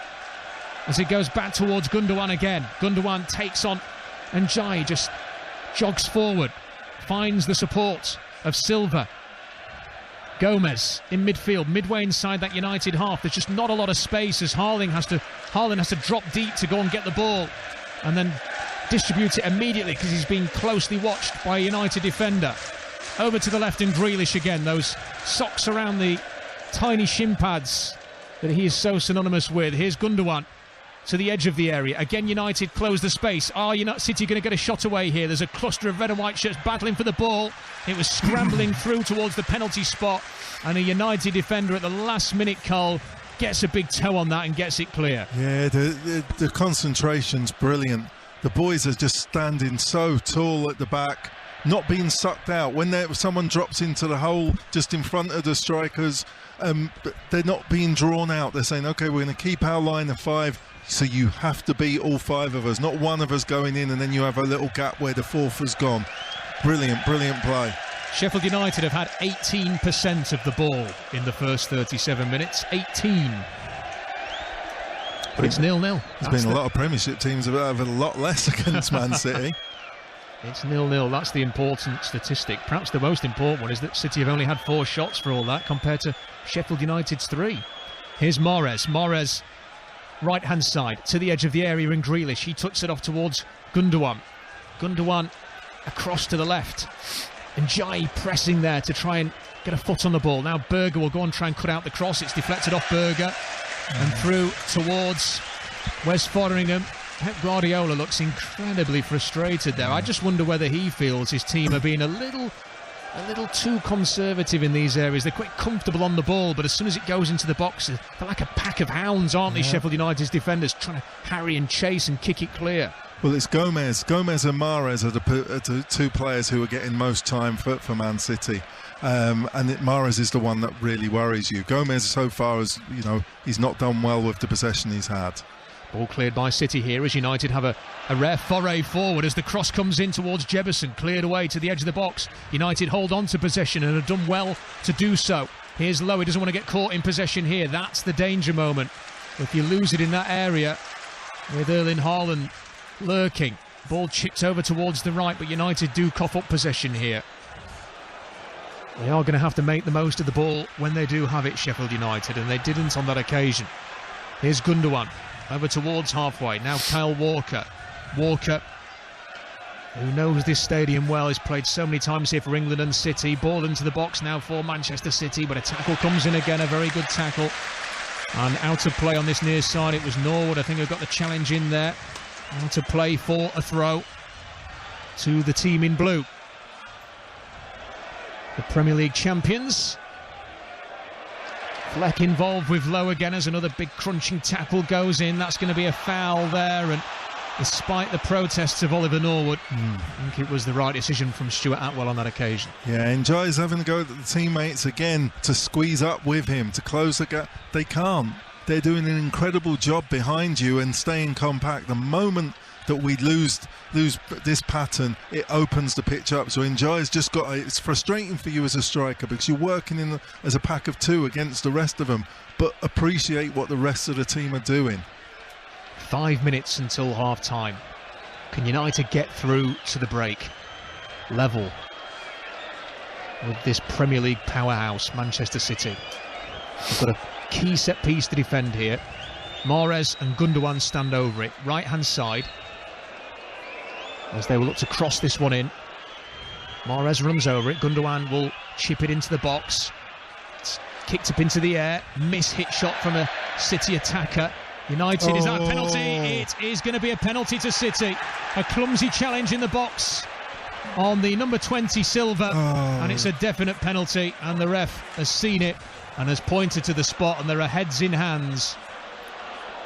as it goes back towards Gundogan again. Gundogan takes on Njai, just jogs forward, finds the support of Silva. Gomez in midfield, midway inside that United half. There's just not a lot of space as Haaland has to drop deep to go and get the ball and then distribute it immediately because he's been closely watched by a United defender. Over to the left and Grealish again. Those socks around the tiny shin pads that he is so synonymous with. Here's Gundogan to the edge of the area. Again, United close the space. Are City going to get a shot away here? There's a cluster of red and white shirts battling for the ball. It was scrambling through towards the penalty spot, and a United defender at the last minute, Cole, gets a big toe on that and gets it clear. Yeah, the concentration's brilliant. The boys are just standing so tall at the back, not being sucked out. When someone drops into the hole just in front of the strikers, they're not being drawn out. They're saying, OK, we're going to keep our line of 5, so you have to beat all 5 of us, not one of us going in and then you have a little gap where the 4th has gone. Brilliant play. Sheffield United have had 18% of the ball in the first 37 minutes. 18. But it's 0-0. There's been a lot of Premiership teams that have a lot less against Man City. It's 0-0. That's the important statistic. Perhaps the most important one is that City have only had 4 shots for all that compared to Sheffield United's 3. Here's Mahrez. Mahrez, right-hand side, to the edge of the area in Grealish. He tucks it off towards Gundogan. Gundogan across to the left. And Njai pressing there to try and get a foot on the ball. Now Berger will go and try and cut out the cross. It's deflected off Berger and through towards Wes Fotheringham. Pep Guardiola looks incredibly frustrated there. I just wonder whether he feels his team are being a little too conservative in these areas. They're quite comfortable on the ball, but as soon as it goes into the box, they're like a pack of hounds, aren't they, Sheffield United's defenders, trying to harry and chase and kick it clear. Well, it's Gomez and Mahrez are the 2 players who are getting most time for Man City. And Mahrez is the one that really worries you. Gomez, so far as he's not done well with the possession he's had. Ball cleared by City here as United have a rare foray forward as the cross comes in towards Jebison, cleared away to the edge of the box. United hold on to possession and have done well to do so. Here's Lowe, he doesn't want to get caught in possession here. That's the danger moment. If you lose it in that area with Erling Haaland lurking, ball chipped over towards the right, but United do cough up possession here. They are going to have to make the most of the ball when they do have it, Sheffield United, and they didn't on that occasion. Here's Gundogan over towards halfway. Now Kyle Walker. Walker, who knows this stadium well, has played so many times here for England and City. Ball into the box now for Manchester City, but a tackle comes in again, a very good tackle. And out of play on this near side, it was Norwood, I think, who got the challenge in there. Out of play for a throw to the team in blue. The Premier League champions. Fleck involved with Lowe again as another big crunching tackle goes in. That's going to be a foul there, and despite the protests of Oliver Norwood, I think it was the right decision from Stuart Atwell on that occasion. Yeah, enjoys having to go at the teammates again to squeeze up with him, to close the gap. They can't. They're doing an incredible job behind you and staying compact. The moment that we lose this pattern, it opens the pitch up. So Enjoy's just got it's frustrating for you as a striker because you're working as a pack of two against the rest of them, but appreciate what the rest of the team are doing. 5 minutes until half time. Can United get through to the break? Level with this Premier League powerhouse, Manchester City. They've got a key set piece to defend here. Mahrez and Gundogan stand over it. Right hand side, as they will look to cross this one in. Mahrez runs over it. Gundogan will chip it into the box. It's kicked up into the air. Miss-hit shot from a City attacker. United, is that a penalty? It is going to be a penalty to City. A clumsy challenge in the box on the number 20 Silva, and it's a definite penalty, and the ref has seen it and has pointed to the spot, and there are heads in hands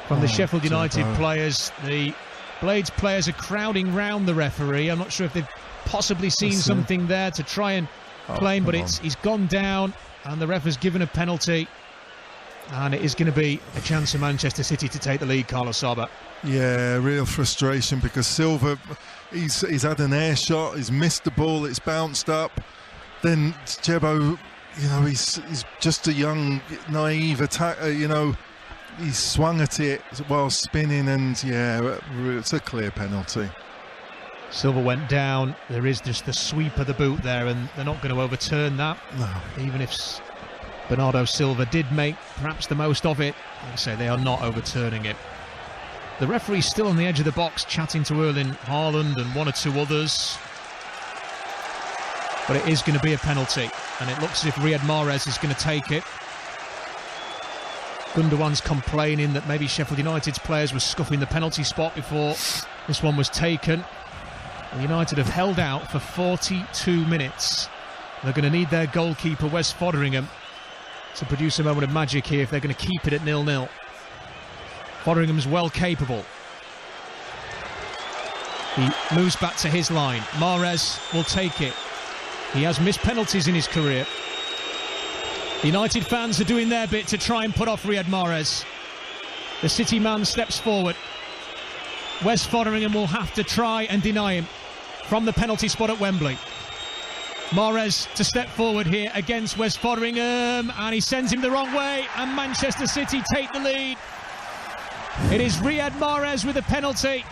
from the Sheffield United players. The Blades players are crowding round the referee. I'm not sure if they've possibly seen something there to try and claim, but he's gone down, and the ref has given a penalty. And it is going to be a chance for Manchester City to take the lead, Carlos Saba. Yeah, real frustration because Silva, he's had an air shot, he's missed the ball, it's bounced up. Then Jebo, he's just a young, naive attacker, he's swung at it while spinning, and yeah, it's a clear penalty. Silva went down. There is just the sweep of the boot there, and they're not going to overturn that. No. Even if Bernardo Silva did make perhaps the most of it, like I say, they are not overturning it. The referee's still on the edge of the box chatting to Erling Haaland and one or two others. But it is going to be a penalty, and it looks as if Riyad Mahrez is going to take it. Gundogan's complaining that maybe Sheffield United's players were scuffing the penalty spot before this one was taken. And United have held out for 42 minutes. They're going to need their goalkeeper, Wes Foderingham, to produce a moment of magic here if they're going to keep it at 0-0. Fotheringham's well capable. He moves back to his line. Mahrez will take it. He has missed penalties in his career. The United fans are doing their bit to try and put off Riyad Mahrez. The City man steps forward. Wes Foderingham will have to try and deny him from the penalty spot at Wembley. Mahrez to step forward here against Wes Foderingham, and he sends him the wrong way, and Manchester City take the lead. It is Riyad Mahrez with a penalty.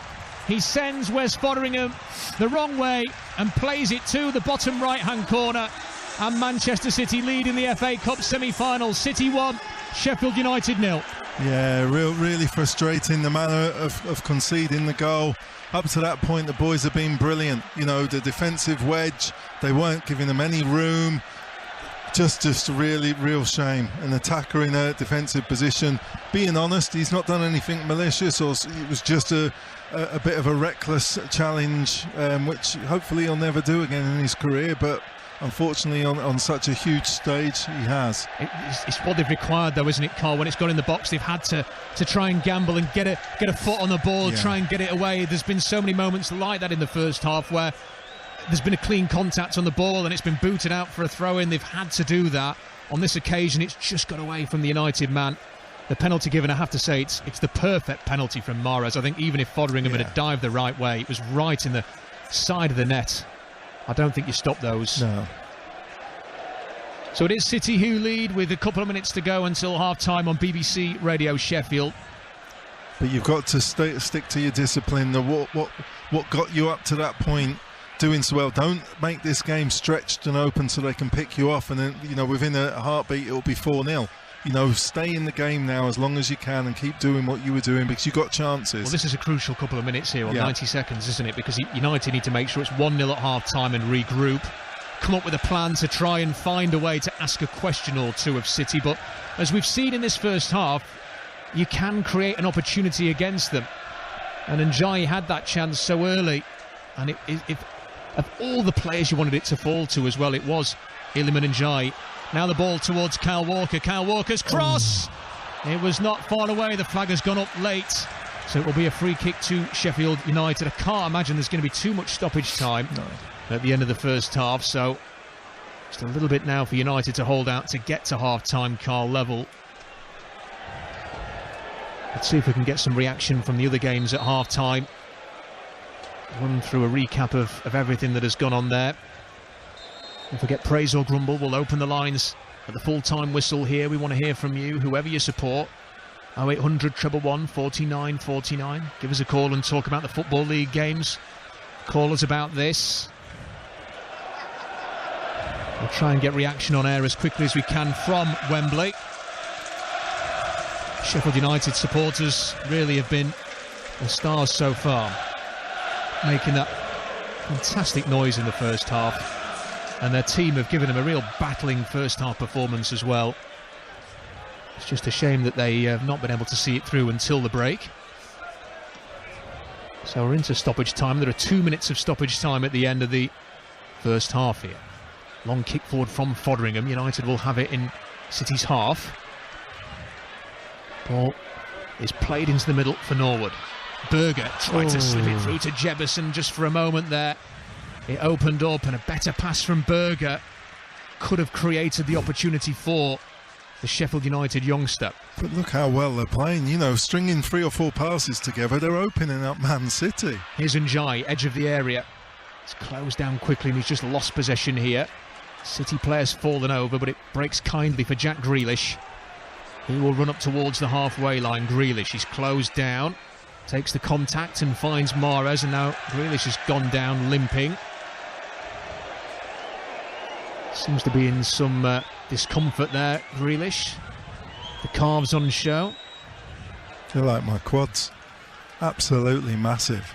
He sends Wes Foderingham the wrong way and plays it to the bottom right-hand corner, and Manchester City lead in the FA Cup semi-final. City 1, Sheffield United 0. Yeah, really frustrating, the manner of conceding the goal. Up to that point, the boys have been brilliant. The defensive wedge, they weren't giving them any room. Just a real shame. An attacker in a defensive position. Being honest, he's not done anything malicious, or it was just a bit of a reckless challenge, which hopefully he'll never do again in his career. But unfortunately, on such a huge stage, he has. It's what they've required, though, isn't it, Carl? When it's gone in the box, they've had to try and gamble and get a foot on the ball, try and get it away. There's been so many moments like that in the first half where there's been a clean contact on the ball and it's been booted out for a throw-in. They've had to do that. On this occasion, it's just got away from the United man. The penalty given, I have to say, it's the perfect penalty from Mahrez. I think even if Foderingham had dived the right way, it was right in the side of the net. I don't think you stop those. No. So it is City who lead with a couple of minutes to go until half-time on BBC Radio Sheffield. But you've got to stick to your discipline. What got you up to that point, doing so well. Don't make this game stretched and open so they can pick you off, and then within a heartbeat it'll be 4-0. You know, stay in the game now as long as you can and keep doing what you were doing because you've got chances. Well, this is a crucial couple of minutes here, 90 seconds, isn't it? Because United need to make sure it's 1-0 at half-time and regroup. Come up with a plan to try and find a way to ask a question or two of City. But as we've seen in this first half, you can create an opportunity against them. And Ndiaye had that chance so early. And if of all the players you wanted it to fall to as well, it was Iliman Ndiaye. Now the ball towards Kyle Walker. Kyle Walker's cross! It was not far away. The flag has gone up late. So it will be a free kick to Sheffield United. I can't imagine there's going to be too much stoppage time at the end of the first half. So just a little bit now for United to hold out to get to half-time, Carl, level. Let's see if we can get some reaction from the other games at half-time. Run through a recap of everything that has gone on there. Don't forget, praise or grumble. We'll open the lines at the full-time whistle here. We want to hear from you, whoever you support. 0800 111 49 49. Give us a call and talk about the Football League games. Call us about this. We'll try and get reaction on air as quickly as we can from Wembley. Sheffield United supporters really have been the stars so far, making that fantastic noise in the first half. And their team have given them a real battling first half performance as well. It's just a shame that they have not been able to see it through until the break. So we're into stoppage time. There are 2 minutes of stoppage time at the end of the first half here. Long kick forward from Foderingham. United will have it in City's half. Ball is played into the middle for Norwood. Berger tried to slip it through to Jebison just for a moment there. It opened up, and a better pass from Berger could have created the opportunity for the Sheffield United youngster. But look how well they're playing, you know, stringing 3 or 4 passes together. They're opening up Man City. Here's Ndiaye, edge of the area. It's closed down quickly and he's just lost possession here. City players fallen over, but it breaks kindly for Jack Grealish. He will run up towards the halfway line. Grealish is closed down, takes the contact and finds Mahrez, and now Grealish has gone down limping. Seems to be in some discomfort there, Grealish. The calves on show. They're like my quads. Absolutely massive.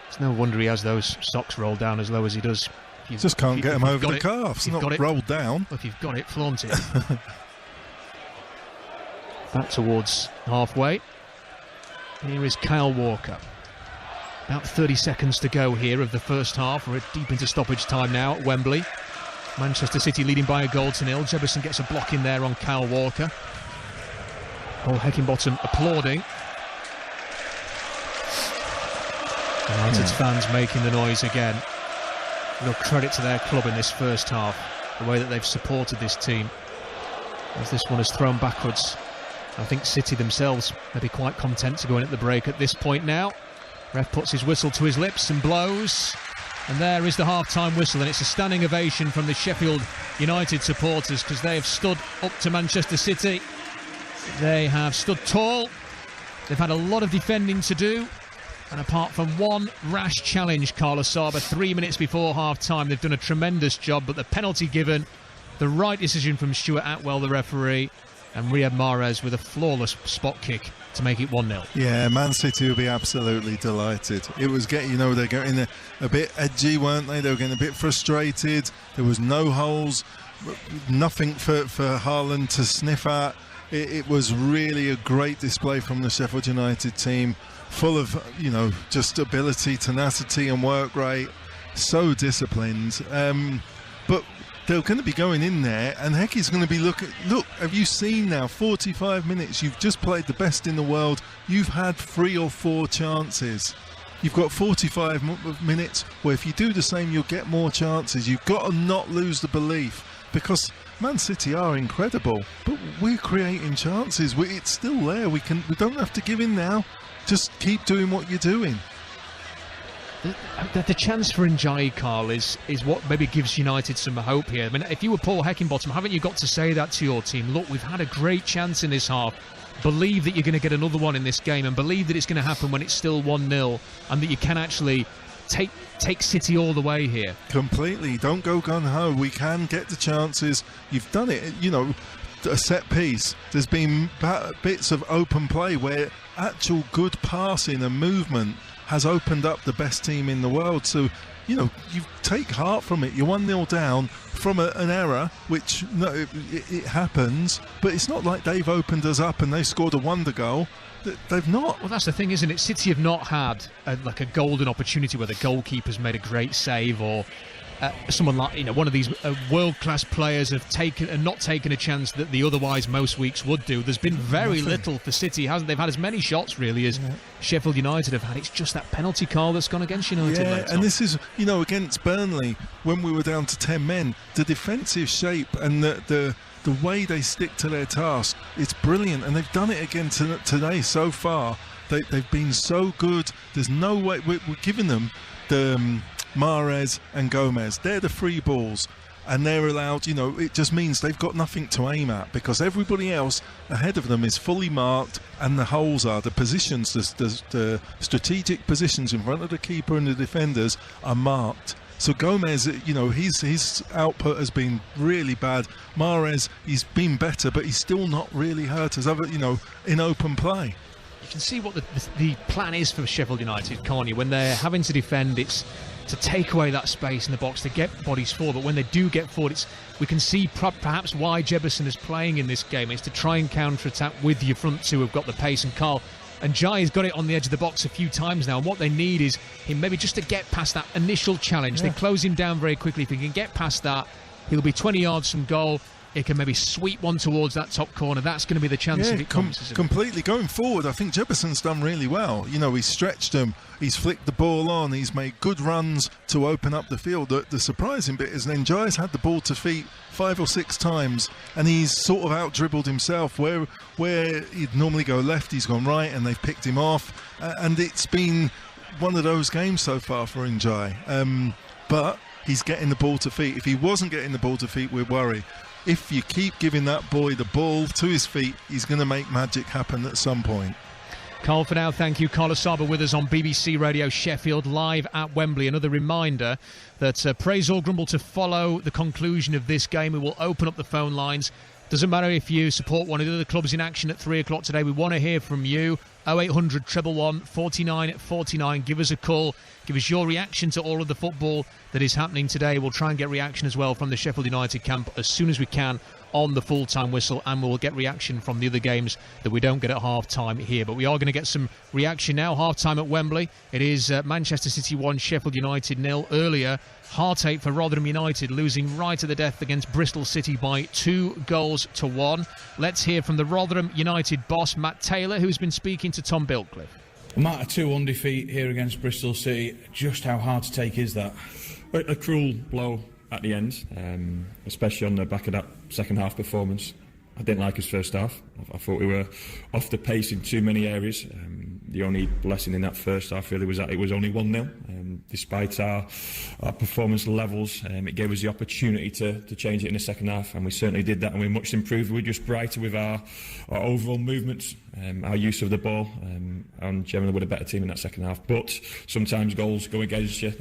It's no wonder he has those socks rolled down as low as he does. Just can't get them over the calves. Not rolled down. If you've got it, flaunt it. Back towards halfway. Here is Kyle Walker. About 30 seconds to go here of the first half. We're deep into stoppage time now at Wembley. Manchester City leading by a goal to 0. Jebison gets a block in there on Kyle Walker. Paul Heckingbottom applauding. United's fans making the noise again. Real credit to their club in this first half, the way that they've supported this team. As this one is thrown backwards, I think City themselves may be quite content to go in at the break at this point now. Ref puts his whistle to his lips and blows. And there is the half-time whistle, and it's a standing ovation from the Sheffield United supporters because they have stood up to Manchester City. They have stood tall. They've had a lot of defending to do. And apart from one rash challenge, Carlos Saba, 3 minutes before half-time, they've done a tremendous job. But the penalty given, the right decision from Stuart Atwell, the referee, and Riyad Mahrez with a flawless spot kick to make it 1-0. Yeah, Man City will be absolutely delighted. It was getting, you know, they're getting a bit edgy, weren't they? They were getting a bit frustrated. There was no holes, nothing for Haaland to sniff at. It was really a great display from the Sheffield United team, full of, you know, just ability, tenacity and work rate. So disciplined. But they're going to be going in there, and Hecky's going to be look, have you seen now 45 minutes? You've just played the best in the world. You've had 3 or 4 chances. You've got 45 minutes where if you do the same, you'll get more chances. You've got to not lose the belief, because Man City are incredible, but we're creating chances. It's still there. We don't have to give in now. Just keep doing what you're doing. The chance for Ndiaye, Carl, is what maybe gives United some hope here. I mean, if you were Paul Heckingbottom, haven't you got to say that to your team? Look, we've had a great chance in this half. Believe that you're going to get another one in this game, and believe that it's going to happen when it's still 1-0, and that you can actually take City all the way here. Completely. Don't go gun-ho. We can get the chances. You've done it. You know, a set piece. There's been bits of open play where actual good passing and movement has opened up the best team in the world. So, you know, you take heart from it. You're 1-0 down from an error, which it happens, but it's not like they've opened us up and they scored a wonder goal. They've not. Well, that's the thing, isn't it? City have not had a golden opportunity where the goalkeeper's made a great save, or someone like, you know, one of these world-class players have not taken a chance that the otherwise most weeks would do. There's been very little for City, hasn't they've had as many shots really as Sheffield United have had. It's just that penalty call that's gone against United. Yeah, and this is, you know, against Burnley when we were down to 10 men, the defensive shape and the way they stick to their task, it's brilliant, and they've done it again today so far. They've been so good. There's no way we're giving them the Mahrez and Gomez. They're the free balls, and they're allowed, you know, it just means they've got nothing to aim at because everybody else ahead of them is fully marked, and the holes are, the positions, the strategic positions in front of the keeper and the defenders are marked. So Gomez, you know, his output has been really bad. Mahrez, he's been better, but he's still not really hurt us, you know, in open play. You can see what the plan is for Sheffield United, can't you? When they're having to defend, it's to take away that space in the box, to get bodies forward. But when they do get forward, we can see perhaps why Jebbison is playing in this game. It's to try and counter-attack with your front two who've got the pace, and Carl and Jai has got it on the edge of the box a few times now, and what they need is him maybe just to get past that initial challenge. They close him down very quickly. If he can get past that, he'll be 20 yards from goal. He can maybe sweep one towards that top corner. That's going to be the chance if it comes. Completely. Going forward, I think Jebbison's done really well. You know, he's stretched him, he's flicked the ball on, he's made good runs to open up the field. The surprising bit is Njai's had the ball to feet 5 or 6 times, and he's sort of out-dribbled himself. Where he'd normally go left, he's gone right, and they've picked him off. And it's been one of those games so far for Njai. But he's getting the ball to feet. If he wasn't getting the ball to feet, we'd worry. If you keep giving that boy the ball to his feet, he's going to make magic happen at some point. Carl, for now, thank you. Carl Asaba with us on BBC Radio Sheffield, live at Wembley. Another reminder that praise or grumble to follow the conclusion of this game. We will open up the phone lines. Doesn't matter if you support one of the other clubs in action at 3 o'clock today. We want to hear from you. 0800 111 49 49. Give us a call. Give us your reaction to all of the football that is happening today. We'll try and get reaction as well from the Sheffield United camp as soon as we can on the full-time whistle, and we'll get reaction from the other games that we don't get at half-time here. But we are going to get some reaction now. Half-time at Wembley. It is Manchester City 1, Sheffield United 0. Earlier, heartache for Rotherham United, losing right at the death against Bristol City by 2-1. Let's hear from the Rotherham United boss, Matt Taylor, who's been speaking to Tom Biltcliffe. Matt, a 2-1 defeat here against Bristol City. Just how hard to take is that? A cruel blow at the end, especially on the back of that second half performance. I didn't like his first half. I thought we were off the pace in too many areas. The only blessing in that first half really was that it was only 1-0. Despite our performance levels, it gave us the opportunity to change it in the second half, and we certainly did that, and we much improved. We were just brighter with our overall movements, our use of the ball, and generally with a better team in that second half. But sometimes goals go against you.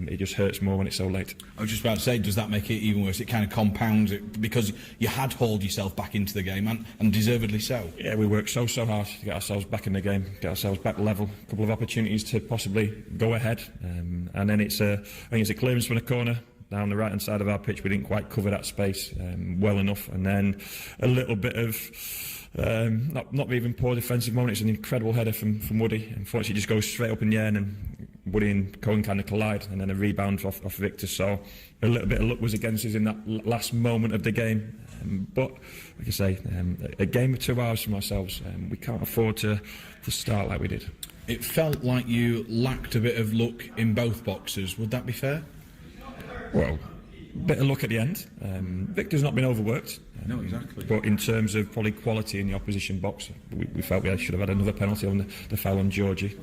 It just hurts more when it's so late. I was just about to say, does that make it even worse? It kind of compounds it because you had hauled yourself back into the game, and deservedly so. Yeah, we worked so hard to get ourselves back in the game, get ourselves back level. A couple of opportunities to possibly go ahead, and then I think it's a clearance from the corner down the right hand side of our pitch. We didn't quite cover that space well enough, and then a little bit of not even poor defensive moment. It's an incredible header from Woody. Unfortunately, it just goes straight up in the air, and Woody and Cohen kind of collide, and then a rebound off Victor. So a little bit of luck was against us in that last moment of the game. But like I say, a game of 2 hours from ourselves. We can't afford to start like we did. It felt like you lacked a bit of luck in both boxes. Would that be fair? Well, a bit of luck at the end. Victor's not been overworked. No, exactly. But in terms of probably quality in the opposition box, we felt we should have had another penalty on the foul on Georgie.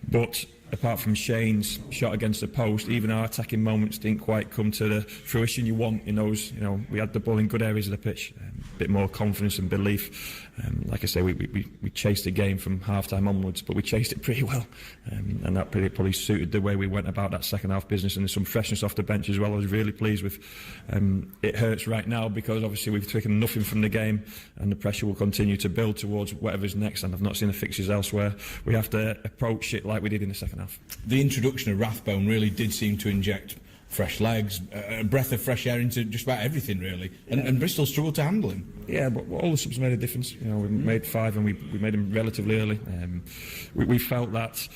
But apart from Shane's shot against the post, even our attacking moments didn't quite come to the fruition you want in those. We had the ball in good areas of the pitch, a bit more confidence and belief. Like I say, we chased the game from half-time onwards, but we chased it pretty well, and that probably suited the way we went about that second half business, and there's some freshness off the bench as well. I was really pleased with. It hurts right now because obviously we've taken nothing from the game, and the pressure will continue to build towards whatever's next, and I've not seen the fixtures elsewhere. We have to approach it like we did in the second half. The introduction of Rathbone really did seem to inject fresh legs, a breath of fresh air into just about everything, really. And Bristol struggled to handle him. Yeah, but all the subs made a difference. We made 5 and we made them relatively early. We felt that,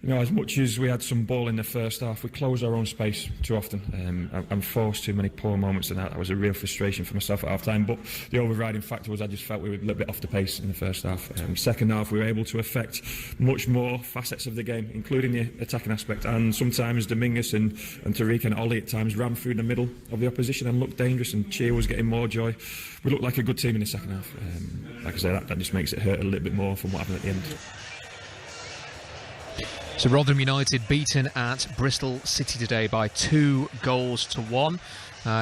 as much as we had some ball in the first half, we closed our own space too often and forced too many poor moments, and that was a real frustration for myself at half time. But the overriding factor was I just felt we were a little bit off the pace in the first half. Second half, we were able to affect much more facets of the game, including the attacking aspect, and sometimes Dominguez and Tariq and Ollie at times ran through the middle of the opposition and looked dangerous, and Cheer was getting more joy. We looked like a good team in the second half. Like I say, that just makes it hurt a little bit more from what happened at the end. So Rotherham United beaten at Bristol City today by 2-1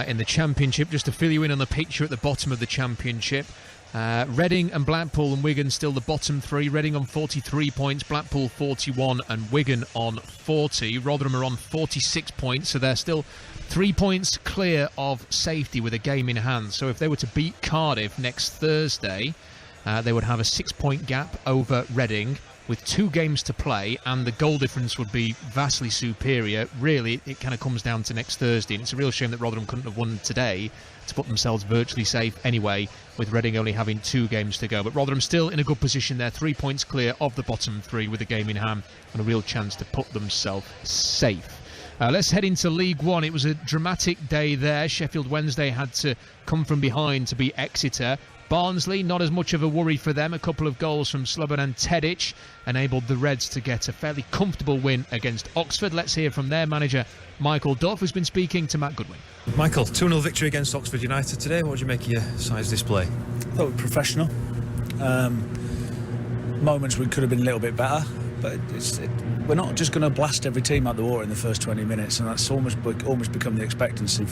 in the Championship. Just to fill you in on the picture at the bottom of the Championship, Reading and Blackpool and Wigan still the bottom 3. Reading on 43 points, Blackpool 41 and Wigan on 40. Rotherham are on 46 points, so they're still 3 points clear of safety with a game in hand. So if they were to beat Cardiff next Thursday, they would have a 6-point gap over Reading with 2 games to play, and the goal difference would be vastly superior. Really, it kind of comes down to next Thursday, and it's a real shame that Rotherham couldn't have won today to put themselves virtually safe anyway, with Reading only having 2 games to go. But Rotherham still in a good position there, 3 points clear of the bottom 3 with a game in hand and a real chance to put themselves safe. Let's head into League One. It was a dramatic day there. Sheffield Wednesday had to come from behind to beat Exeter. Barnsley, not as much of a worry for them. A couple of goals from Slobodan Tedic enabled the Reds to get a fairly comfortable win against Oxford. Let's hear from their manager, Michael Duff, who's been speaking to Matt Goodwin. Michael, 2-0 victory against Oxford United today. What do you make of your side's display? I thought we were professional. Moments we could have been a little bit better, but we're not just going to blast every team out the water in the first 20 minutes, and that's almost become the expectancy,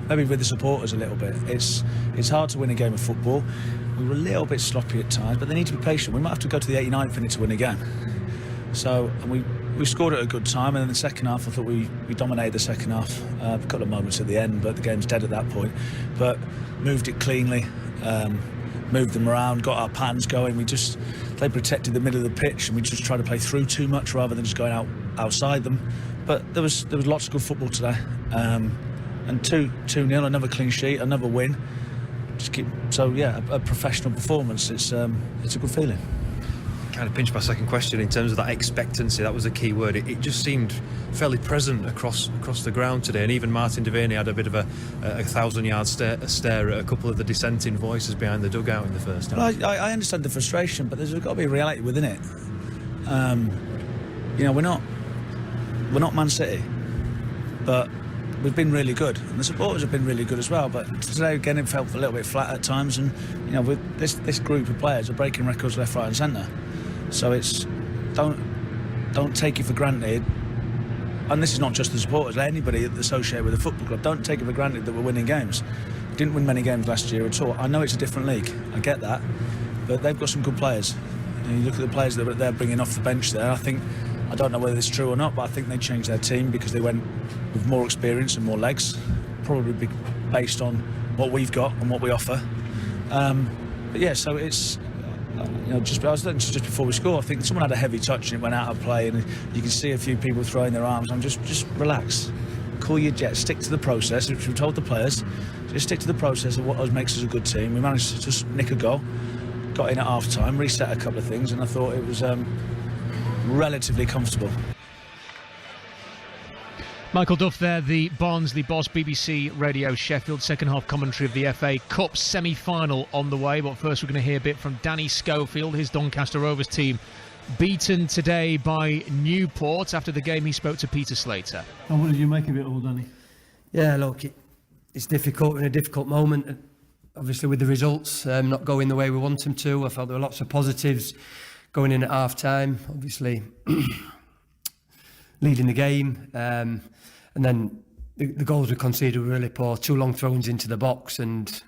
maybe with the supporters a little bit. It's hard to win a game of football. We were a little bit sloppy at times, but they need to be patient. We might have to go to the 89th minute to win a game. So, and we scored at a good time, and in the second half I thought we dominated the second half. A couple of moments at the end, but the game's dead at that point. But moved it cleanly, moved them around, got our patterns going. They protected the middle of the pitch, and we just tried to play through too much rather than just going outside them. But there was lots of good football today, and 2-0, another clean sheet, another win. A professional performance. It's a good feeling. Kind of pinched my second question in terms of that expectancy. That was a key word. It just seemed fairly present across the ground today, and even Martin Devaney had a bit of a 1,000-yard stare at a couple of the dissenting voices behind the dugout in the first half. Well, I understand the frustration, but there's got to be a reality within it. We're not Man City, but we've been really good, and the supporters have been really good as well. But today again, it felt a little bit flat at times, and with this group of players are breaking records left, right, and centre. So it's don't take it for granted. And this is not just the supporters, anybody associated with the football club. Don't take it for granted that we're winning games. Didn't win many games last year at all. I know it's a different league, I get that, but they've got some good players. You look at the players that they're bringing off the bench there. I don't know whether it's true or not, but I think they changed their team because they went with more experience and more legs, probably based on what we've got and what we offer. So it's just before we score, I think someone had a heavy touch and it went out of play, and you can see a few people throwing their arms. I'm just relax, cool your jets, stick to the process, which we told the players. Just stick to the process of what makes us a good team. We managed to just nick a goal, got in at half time, reset a couple of things, and I thought it was relatively comfortable. Michael Duff there, the Barnsley boss, BBC Radio Sheffield. Second half commentary of the FA Cup semi-final on the way. But first we're going to hear a bit from Danny Schofield. His Doncaster Rovers team beaten today by Newport. After the game he spoke to Peter Slater. And what did you make of it all, Danny? Yeah, look, it's difficult in a difficult moment. Obviously with the results not going the way we want them to. I felt there were lots of positives going in at half time. Obviously leading the game, and then the goals we conceded were really poor. 2 long throw-ins into the box and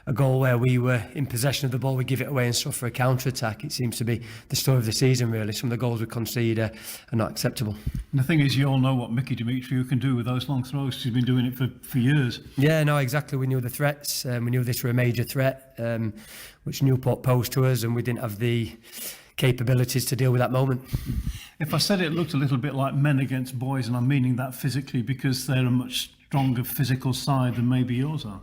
a goal where we were in possession of the ball, we give it away and suffer a counter-attack. It seems to be the story of the season, really. Some of the goals we concede are not acceptable. And the thing is, you all know what Mickey Demetriou can do with those long throws. He's been doing it for years. Yeah, no, exactly. We knew the threats. We knew this were a major threat, which Newport posed to us, and we didn't have the capabilities to deal with that moment. If I said it looked a little bit like men against boys, and I'm meaning that physically, because they're a much stronger physical side than maybe yours are.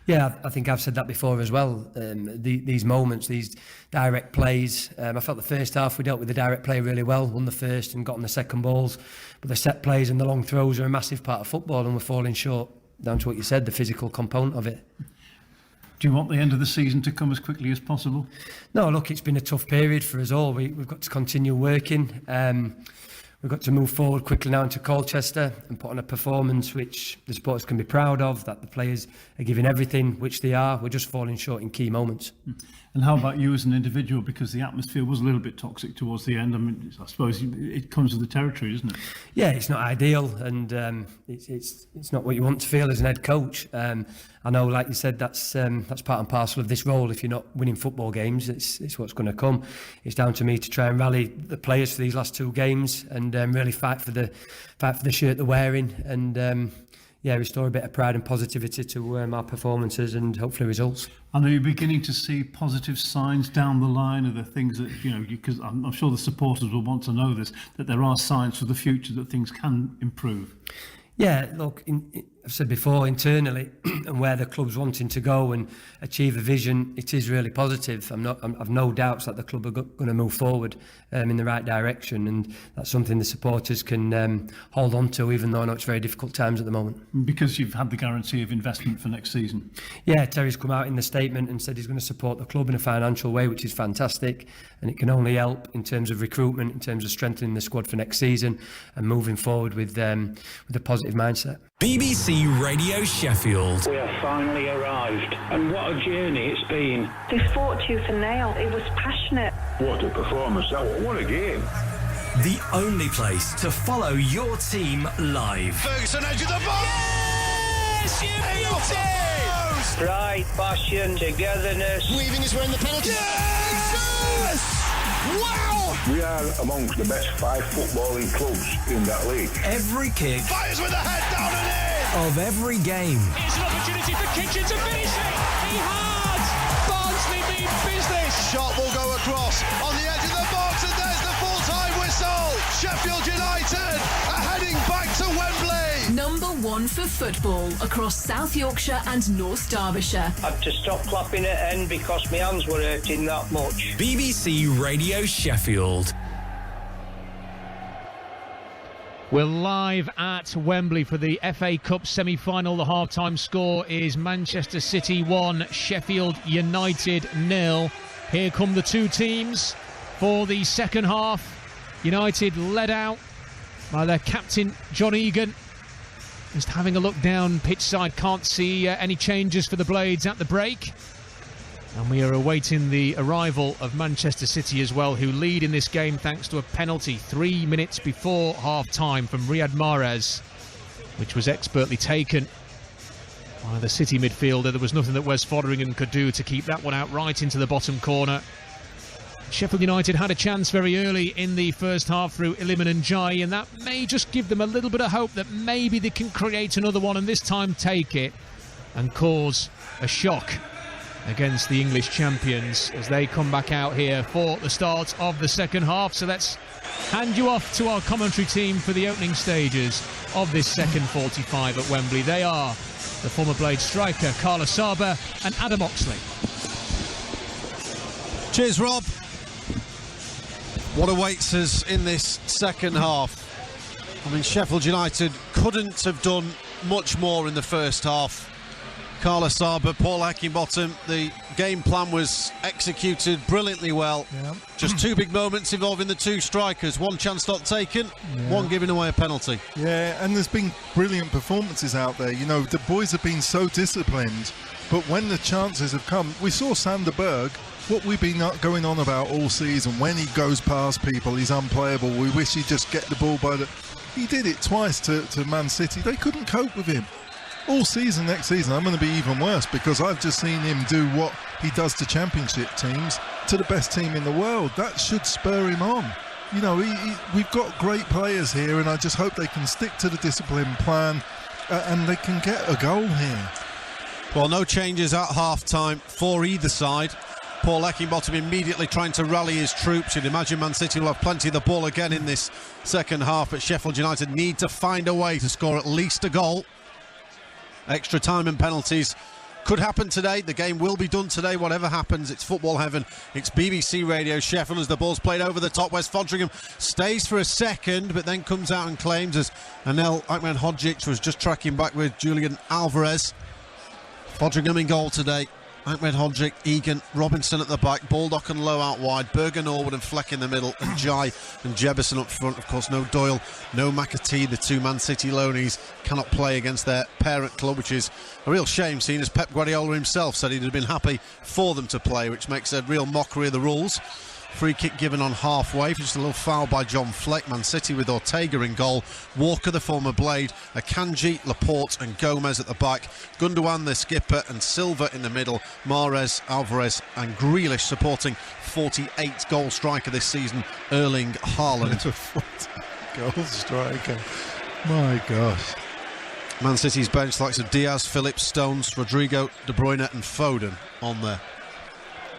Yeah, I think I've said that before as well. These moments, these direct plays. I felt the first half we dealt with the direct play really well, won the first and got on the second balls. But the set plays and the long throws are a massive part of football, and we're falling short, down to what you said, the physical component of it. Do you want the end of the season to come as quickly as possible? No, look, it's been a tough period for us all. We've got to continue working. We've got to move forward quickly now into Colchester and put on a performance which the supporters can be proud of, that the players are giving everything, which they are. We're just falling short in key moments. And how about you as an individual? Because the atmosphere was a little bit toxic towards the end. I mean, I suppose it comes with the territory, isn't it? Yeah, it's not ideal, and it's not what you want to feel as an head coach. I know, like you said, that's part and parcel of this role. If you're not winning football games, it's what's going to come. It's down to me to try and rally the players for these last 2 games and really fight for the shirt they're wearing, and restore a bit of pride and positivity to our performances and hopefully results. And are you beginning to see positive signs down the line of the things that, because I'm sure the supporters will want to know this, that there are signs for the future that things can improve? Yeah, look, I've said before, internally and where the club's wanting to go and achieve a vision, it is really positive. I've no doubts that the club are going to move forward in the right direction, and that's something the supporters can hold on to, even though I know it's very difficult times at the moment. Because you've had the guarantee of investment for next season. Yeah, Terry's come out in the statement and said he's going to support the club in a financial way, which is fantastic, and it can only help in terms of recruitment, in terms of strengthening the squad for next season and moving forward with a positive mindset. BBC Radio Sheffield. We have finally arrived, and what a journey it's been. They fought tooth and nail. It was passionate. What a performance! What a game! The only place to follow your team live. Ferguson edge of the box! Yes! Pride, passion, togetherness. Weaving his way in the penalty. Yes! Wow! We are amongst the best 5 footballing clubs in that league. Every kick. Fires with the head down and in! Of every game. It's an opportunity for Kitchen to finish it. He has! Barnsley mean business. Shot will go across on the edge of the box, and there's the full-time whistle. Sheffield United are heading back to Wembley. Number 1 for football across South Yorkshire and North Derbyshire. I had to stop clapping at end because my hands were hurting that much. BBC Radio Sheffield. We're live at Wembley for the FA Cup semi-final. The half-time score is Manchester City 1, Sheffield United 0. Here come the 2 teams for the second half. United led out by their captain, John Egan. Just having a look down pitch side, can't see any changes for the Blades at the break. And we are awaiting the arrival of Manchester City as well, who lead in this game thanks to a penalty 3 minutes before half-time from Riyad Mahrez, which was expertly taken by the City midfielder. There was nothing that Wes Foderingham could do to keep that one out right into the bottom corner. Sheffield United had a chance very early in the first half through Iliman Ndiaye, and that may just give them a little bit of hope that maybe they can create another one and this time take it and cause a shock against the English champions as they come back out here for the start of the second half. So let's hand you off to our commentary team for the opening stages of this second 45 at Wembley. They are the former Blade striker Carla Saba and Adam Oxley. Cheers, Rob. What awaits us in this second half? I mean, Sheffield United couldn't have done much more in the first half. Carla Saba, Paul Heckingbottom, the game plan was executed brilliantly well. Yeah. Just 2 big moments involving the 2 strikers. 1 chance not taken, 1 giving away a penalty. Yeah, and there's been brilliant performances out there. You know, the boys have been so disciplined, but when the chances have come, we saw Sander Berg, what we've been going on about all season. When he goes past people, he's unplayable. We wish he'd just get the ball by the He did it twice to Man City. They couldn't cope with him. All season, next season, I'm going to be even worse because I've just seen him do what he does to championship teams to the best team in the world. That should spur him on. You know, we've got great players here, and I just hope they can stick to the discipline plan and they can get a goal here. Well, no changes at half-time for either side. Paul Eckingbottom immediately trying to rally his troops. You'd imagine Man City will have plenty of the ball again in this second half, but Sheffield United need to find a way to score at least a goal. Extra time and penalties could happen today. The game will be done today, whatever happens. It's football heaven. It's BBC Radio Sheffield as the ball's played over the top. West Fodringham stays for a second, but then comes out and claims as Anel Ahmedhodzic was just tracking back with Julian Alvarez. Fodringham in goal today. Ahmedhodzic, Egan, Robinson at the back, Baldock and Lowe out wide, Berger, Norwood and Fleck in the middle, and Jai and Jebison up front. Of course, no Doyle, no McAtee. The two Man City loanies cannot play against their parent club, which is a real shame, seeing as Pep Guardiola himself said he'd have been happy for them to play, which makes a real mockery of the rules. Free kick given on halfway, just a little foul by John Fleck. Man City with Ortega in goal, Walker the former Blade, Akanji, Laporte and Gomez at the back, Gundogan the skipper and Silva in the middle, Mahrez, Alvarez and Grealish supporting 48 goal striker this season, Erling Haaland. Goal striker, my gosh. Man City's bench likes of Diaz, Phillips, Stones, Rodrigo, De Bruyne and Foden on there.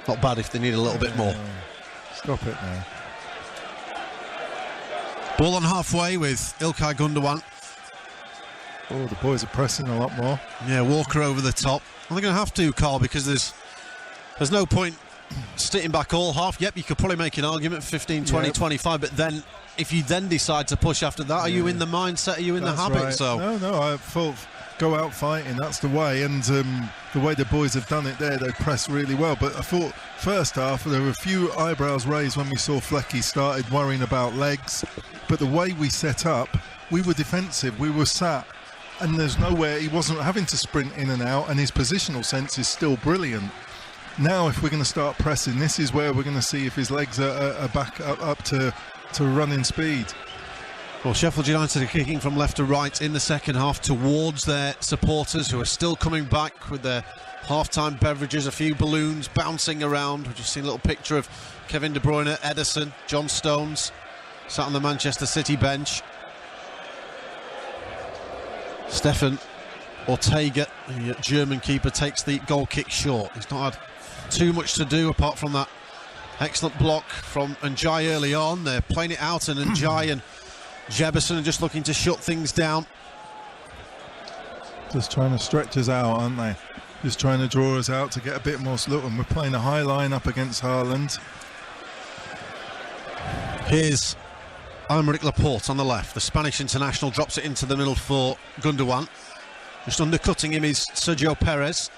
Not bad if they need a little bit more. Stop it now. Ball on halfway with Ilkay Gundogan. Oh, the boys are pressing a lot more. Yeah, Walker over the top. Well, they're going to have to, Carl, because there's no point sitting back all half. Yep, you could probably make an argument 15, 20, 25, but then if you then decide to push after that, are you in the mindset, are you in the habit? Right. So No, I thought go out fighting, that's the way, and the way the boys have done it there, they press really well. But I thought first half there were a few eyebrows raised when we saw Flecky started worrying about legs, but the way we set up, we were defensive, we were sat, and there's nowhere, he wasn't having to sprint in and out, and his positional sense is still brilliant. Now if we're going to start pressing, this is where we're going to see if his legs are back up to running speed. Well, Sheffield United are kicking from left to right in the second half towards their supporters, who are still coming back with their half-time beverages, a few balloons bouncing around. We've just seen a little picture of Kevin De Bruyne, Ederson, John Stones sat on the Manchester City bench. Stefan Ortega, the German keeper, takes the goal kick short. He's not had too much to do apart from that excellent block from Njai early on. They're playing it out, and Njai and Jebison are just looking to shut things down. Just trying to stretch us out, aren't they? Just trying to draw us out to get a bit more look, and we're playing a high line up against Haaland. Here's Aymeric Laporte on the left. The Spanish international drops it into the middle for Gundogan. Just undercutting him is Sergio Perez.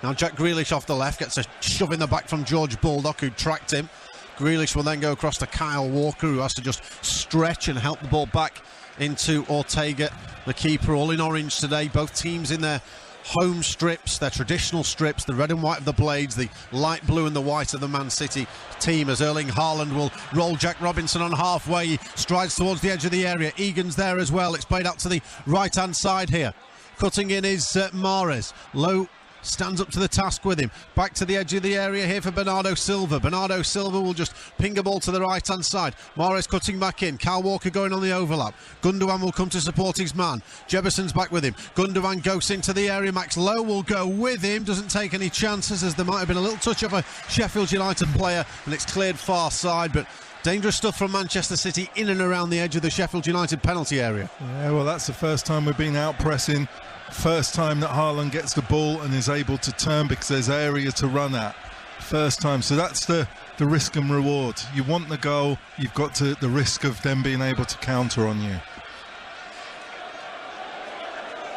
Now Jack Grealish off the left gets a shove in the back from George Baldock, who tracked him. Grealish will then go across to Kyle Walker, who has to just stretch and help the ball back into Ortega, the keeper. All in orange today, both teams in their home strips, their traditional strips, the red and white of the Blades, the light blue and the white of the Man City team, as Erling Haaland will roll Jack Robinson on halfway. He strides towards the edge of the area. Egan's there as well. It's played out to the right hand side here. Cutting in is Mahrez. Lowe stands up to the task with him. Back to the edge of the area here for Bernardo Silva. Bernardo Silva will just ping a ball to the right hand side. Mahrez cutting back in. Kyle Walker going on the overlap. Gundogan will come to support his man. Jebison's back with him. Gundogan goes into the area. Max Lowe will go with him. Doesn't take any chances, as there might have been a little touch of a Sheffield United player, and it's cleared far side. But dangerous stuff from Manchester City in and around the edge of the Sheffield United penalty area. Yeah, well, that's the first time we've been out pressing. First time that Haaland gets the ball and is able to turn because there's area to run at. First time. So that's the risk and reward. You want the goal, you've got to the risk of them being able to counter on you.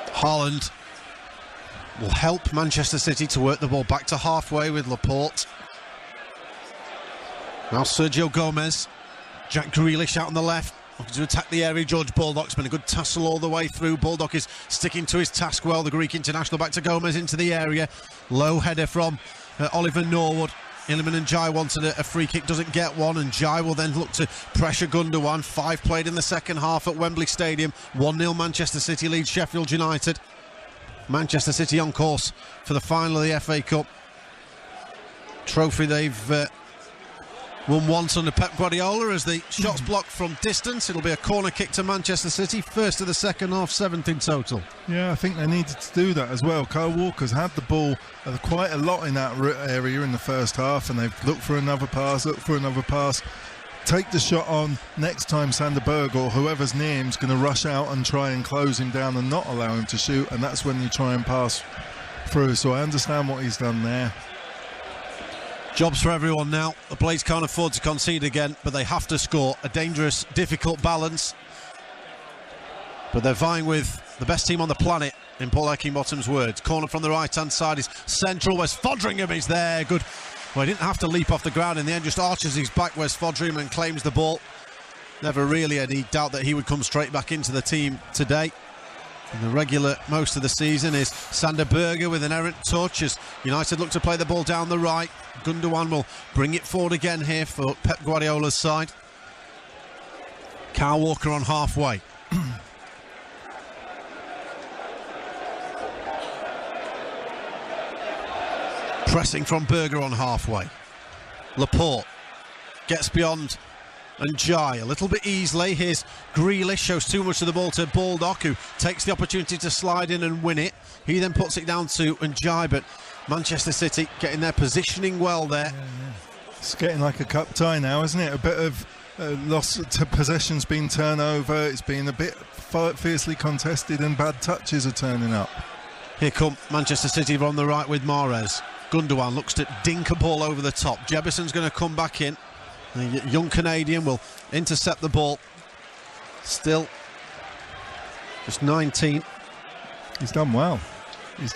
Haaland will help Manchester City to work the ball back to halfway with Laporte. Now Sergio Gomez. Jack Grealish out on the left, looking to attack the area. George Baldock's been a good tussle all the way through. Baldock is sticking to his task well. The Greek international back to Gomez into the area. Low header from Oliver Norwood. Iliman Njai wanted a free kick, doesn't get one, and Njai will then look to pressure Gundogan. 5 played in the second half at Wembley Stadium. 1-0 Manchester City leads Sheffield United. Manchester City on course for the final of the FA Cup. Trophy they've won once under Pep Guardiola as the shots blocked from distance. It'll be a corner kick to Manchester City, first of the second half, 7th in total. Yeah, I think they needed to do that as well. Kyle Walker's had the ball quite a lot in that area in the first half, and they've looked for another pass, take the shot on. Next time Sander Berg or whoever's near him is going to rush out and try and close him down and not allow him to shoot, and that's when you try and pass through. So I understand what he's done there. Jobs for everyone now. The Blades can't afford to concede again, but they have to score. A dangerous, difficult balance. But they're vying with the best team on the planet, in Paul Heckingbottom's words. Corner from the right-hand side is central. Wes Fodringham is there. Good. Well, he didn't have to leap off the ground in the end, just arches his back, Wes Fodringham, and claims the ball. Never really any doubt that he would come straight back into the team today. And the regular most of the season is Sander Berge with an errant touch as United look to play the ball down the right. Gundogan will bring it forward again here for Pep Guardiola's side. Kyle Walker on halfway. Pressing from Berger on halfway. Laporte gets beyond Njai a little bit easily. Here's Grealish, shows too much of the ball to Baldock, who takes the opportunity to slide in and win it. He then puts it down to Njai, but Manchester City getting their positioning well there. It's getting like a cup tie now, isn't it? A bit of loss to possession's been turned over. It's been a bit fiercely contested, and bad touches are turning up. Here come Manchester City on the right with Mahrez. Gundogan looks to dink a ball over the top. Jebison's going to come back in. The young Canadian will intercept the ball. Still just 19. He's done well. He's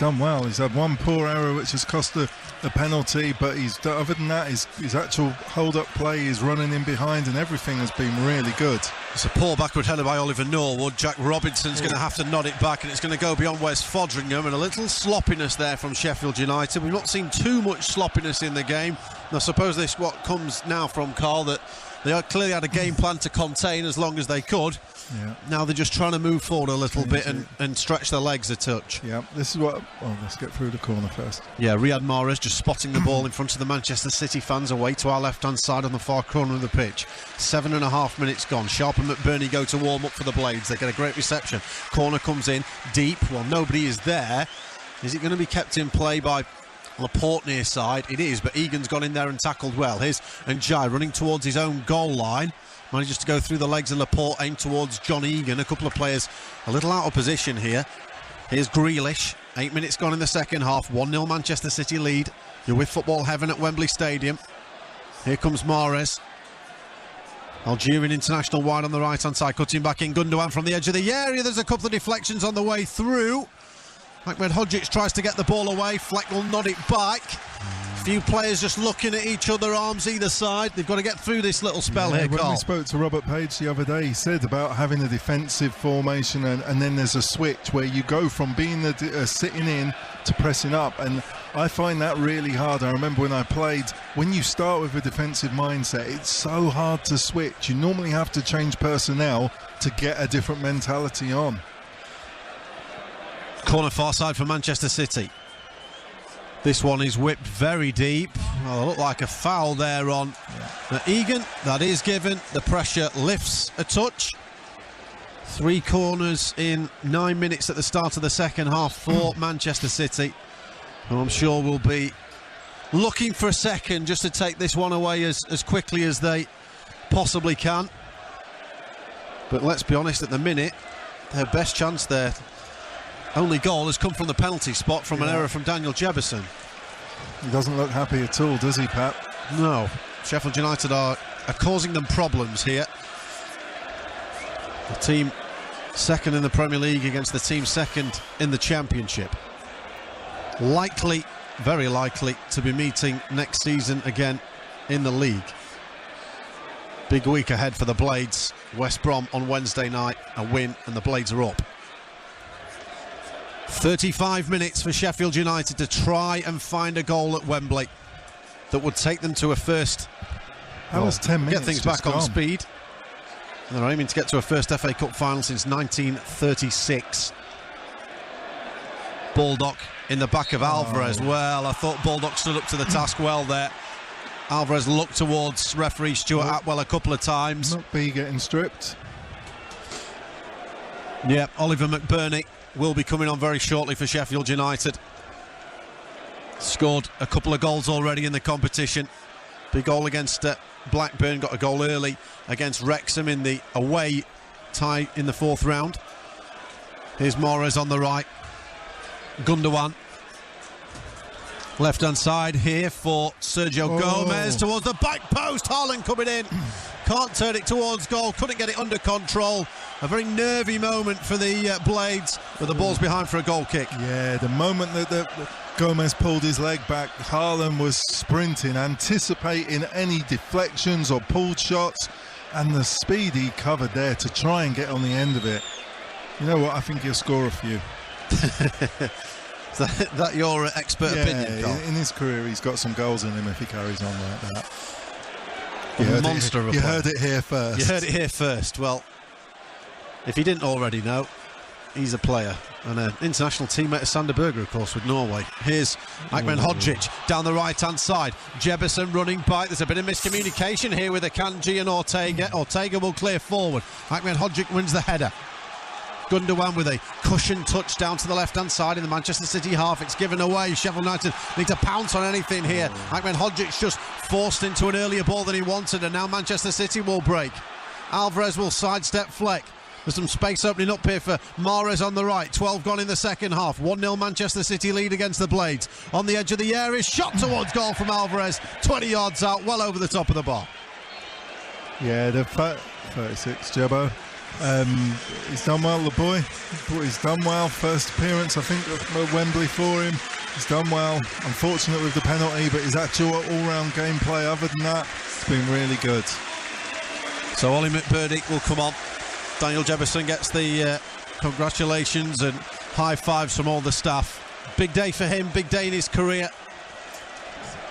had one poor error which has cost the penalty, but other than that, his actual hold-up play, his running in behind and everything has been really good. It's a poor backward header by Oliver Norwood. Jack Robinson's going to have to nod it back, and it's going to go beyond Wes Fodringham, and a little sloppiness there from Sheffield United. We've not seen too much sloppiness in the game. And I suppose this what comes now from Carl, that they clearly had a game plan to contain as long as they could. Yeah. Now they're just trying to move forward a little bit and stretch their legs a touch. Yeah, this is what... Oh, let's get through the corner first. Yeah, Riyad Mahrez just spotting the ball in front of the Manchester City fans away to our left-hand side on the far corner of the pitch. 7.5 minutes gone. Sharp and McBurney go to warm up for the Blades. They get a great reception. Corner comes in deep. Well, nobody is there. Is it going to be kept in play by Laporte near side? It is, but Egan's gone in there and tackled well. Here's Njai running towards his own goal line. Manages to go through the legs of Laporte, aimed towards John Egan. A couple of players a little out of position here. Here's Grealish. 8 minutes gone in the second half. 1-0 Manchester City lead. You're with football heaven at Wembley Stadium. Here comes Mahrez. Algerian international wide on the right-hand side. Cutting back in. Gundogan from the edge of the area. There's a couple of deflections on the way through. Ahmed Hodzic tries to get the ball away. Fleck will nod it back. A few players just looking at each other, arms either side. They've got to get through this little spell here, Carl. When we spoke to Robert Page the other day, he said about having a defensive formation and then there's a switch where you go from being sitting in to pressing up, and I find that really hard. I remember when I played, when you start with a defensive mindset, it's so hard to switch. You normally have to change personnel to get a different mentality on. Corner far side for Manchester City. This one is whipped very deep. Well, it looked like a foul there on Egan. That is given. The pressure lifts a touch. 3 corners in 9 minutes at the start of the second half for Manchester City, who I'm sure will be looking for a second just to take this one away as quickly as they possibly can. But let's be honest, at the minute, their best chance there, only goal, has come from the penalty spot from an error from Daniel Jebison. He doesn't look happy at all, does he, Pat? No. Sheffield United are causing them problems here. The team second in the Premier League against the team second in the Championship. Likely, very likely, to be meeting next season again in the league. Big week ahead for the Blades. West Brom on Wednesday night, a win and the Blades are up. 35 minutes for Sheffield United to try and find a goal at Wembley. that would take them to a first. That was 10 minutes. Get things just back on gone. speed. They're aiming to get to a first FA Cup final since 1936. Baldock in the back of Alvarez. Well, I thought Baldock stood up to the task well there. Alvarez looked towards referee Stuart Atwell a couple of times. Not B getting stripped. Yeah, Oliver McBurney will be coming on very shortly for Sheffield United. Scored a couple of goals already in the competition. Big goal against Blackburn, got a goal early against Wrexham in the away tie in the 4th round. Here's Morez on the right. Gundogan. Left hand side here for Sergio Gomez towards the back post. Haaland coming in. Can't turn it towards goal. Couldn't get it under control. A very nervy moment for the Blades, but the ball's behind for a goal kick. Yeah, the moment that Gomez pulled his leg back, Haaland was sprinting, anticipating any deflections or pulled shots, and the speed he covered there to try and get on the end of it. You know what? I think he'll score a few. Is that your expert opinion, Carl? In his career, he's got some goals in him if he carries on like that. You heard it here first. You heard it here first. Well, if you didn't already know, he's a player and an international teammate of Sander Berger, of course, with Norway. Here's Ahmed Hodzic down the right-hand side. Jebison running by. There's a bit of miscommunication here with Akanji and Ortega. Ortega will clear forward. Ahmed Hodzic wins the header. Gundogan with a cushion touch down to the left-hand side in the Manchester City half. It's given away. Sheffield United need to pounce on anything here. Ahmed Hodzic just forced into an earlier ball than he wanted, and now Manchester City will break. Alvarez will sidestep Fleck. There's some space opening up here for Mahrez on the right. 12 gone in the second half. 1-0 Manchester City lead against the Blades. On the edge of the area, shot towards goal from Alvarez. 20 yards out, well over the top of the bar. Yeah, the 36, Jebbo. He's done well, the boy. He's done well. First appearance, I think, at Wembley for him. He's done well. Unfortunate with the penalty, but his actual all-round gameplay, other than that, it's been really good. So Ollie McBurney will come on. Daniel Jebison gets the congratulations and high fives from all the staff. Big day for him, big day in his career.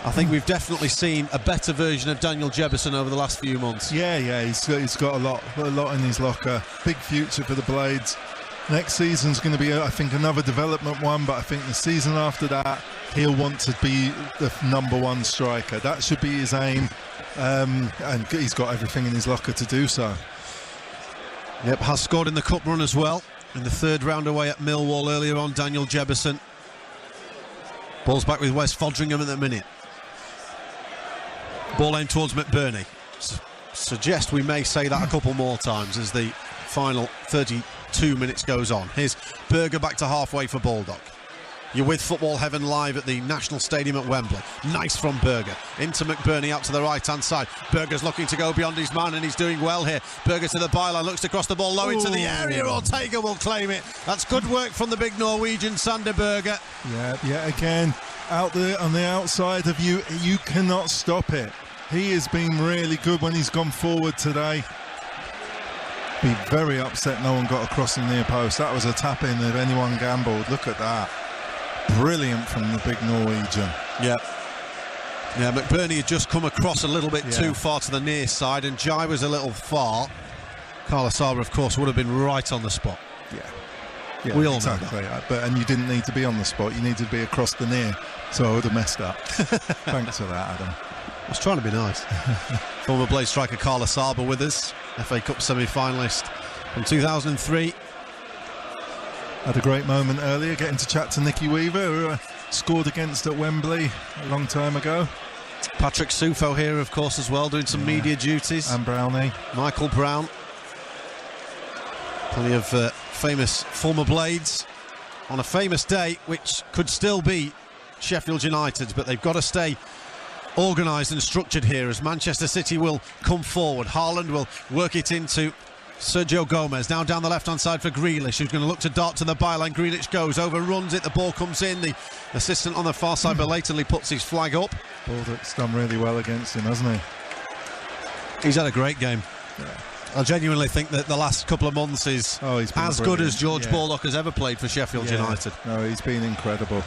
I think we've definitely seen a better version of Daniel Jebison over the last few months. Yeah, he's got a lot in his locker. Big future for the Blades. Next season's going to be, I think, another development one, but I think the season after that, he'll want to be the #1 striker. That should be his aim, and he's got everything in his locker to do so. Yep, has scored in the cup run as well. In the 3rd round away at Millwall earlier on, Daniel Jebison. Ball's back with Wes Fodringham at the minute. Ball aimed towards McBurney. Suggest we may say that a couple more times as the final 32 minutes goes on. Here's Berger back to halfway for Baldock. You're with Football Heaven live at the National Stadium at Wembley. Nice from Berger. Into McBurney out to the right-hand side. Berger's looking to go beyond his man and he's doing well here. Berger to the byline, looks across the ball low into the area. Ortega will claim it. That's good work from the big Norwegian, Sander Berger. Yeah, again, out there on the outside of you cannot stop it. He has been really good when he's gone forward today. Be very upset no one got across the near post. That was a tap-in if anyone gambled. Look at that. Brilliant from the big Norwegian. Yeah, McBurney had just come across a little bit too far to the near side and Jai was a little far. Carlos Saba, of course, would have been right on the spot. Yeah, we all exactly. know that. And you didn't need to be on the spot. You needed to be across the near. So I would have messed up. Thanks for that, Adam. I was trying to be nice. Former Blade striker Carlos Saba with us, FA Cup semi-finalist from 2003. Had a great moment earlier getting to chat to Nicky Weaver, who scored against at Wembley a long time ago. Patrick Sufo here, of course, as well, doing some media duties. And Brownie. Michael Brown. Plenty of famous former Blades on a famous day, which could still be Sheffield United, but they've got to stay organised and structured here as Manchester City will come forward. Haaland will work it into Sergio Gomez, now down the left-hand side for Grealish, who's going to look to dart to the byline. Grealish goes, overruns it, the ball comes in. The assistant on the far side belatedly puts his flag up. Baldock's done really well against him, hasn't he? He's had a great game. Yeah. I genuinely think that the last couple of months is he's been as brilliant. good as George Baldock has ever played for Sheffield United. No, he's been incredible.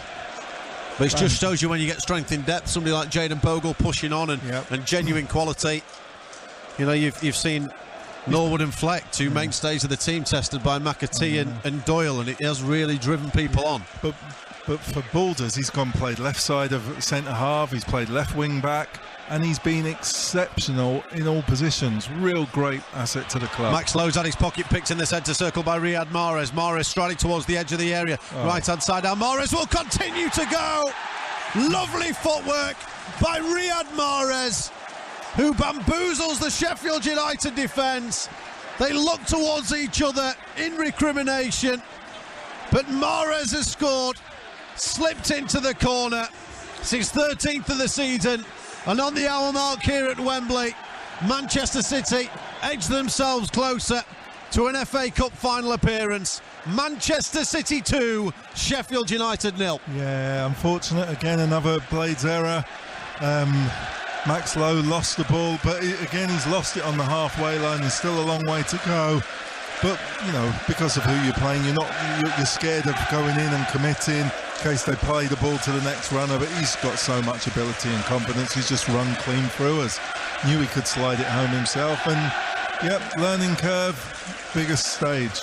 But it just shows you when you get strength in depth, somebody like Jayden Bogle pushing on and genuine quality. You know, you've seen Norwood and Fleck, two mainstays of the team, tested by McAtee and Doyle, and it has really driven people on. But for Boulders, he's gone played left side of centre half, he's played left wing back, and he's been exceptional in all positions. Real great asset to the club. Max Lowe's had his pocket picked in the centre circle by Riyad Mahrez. Mahrez striding towards the edge of the area. Right hand side down. Mahrez will continue to go. Lovely footwork by Riyad Mahrez, who bamboozles the Sheffield United defence. They look towards each other in recrimination, but Mahrez has scored, slipped into the corner. It's his 13th of the season, and on the hour mark here at Wembley, Manchester City edge themselves closer to an FA Cup final appearance. Manchester City 2, Sheffield United 0. Yeah, unfortunate. Again, another Blades error. Max Lowe lost the ball, but again, he's lost it on the halfway line. There's still a long way to go. But, you know, because of who you're playing, you're scared of going in and committing in case they play the ball to the next runner. But he's got so much ability and confidence. He's just run clean through us. Knew he could slide it home himself. And, yep, learning curve, biggest stage.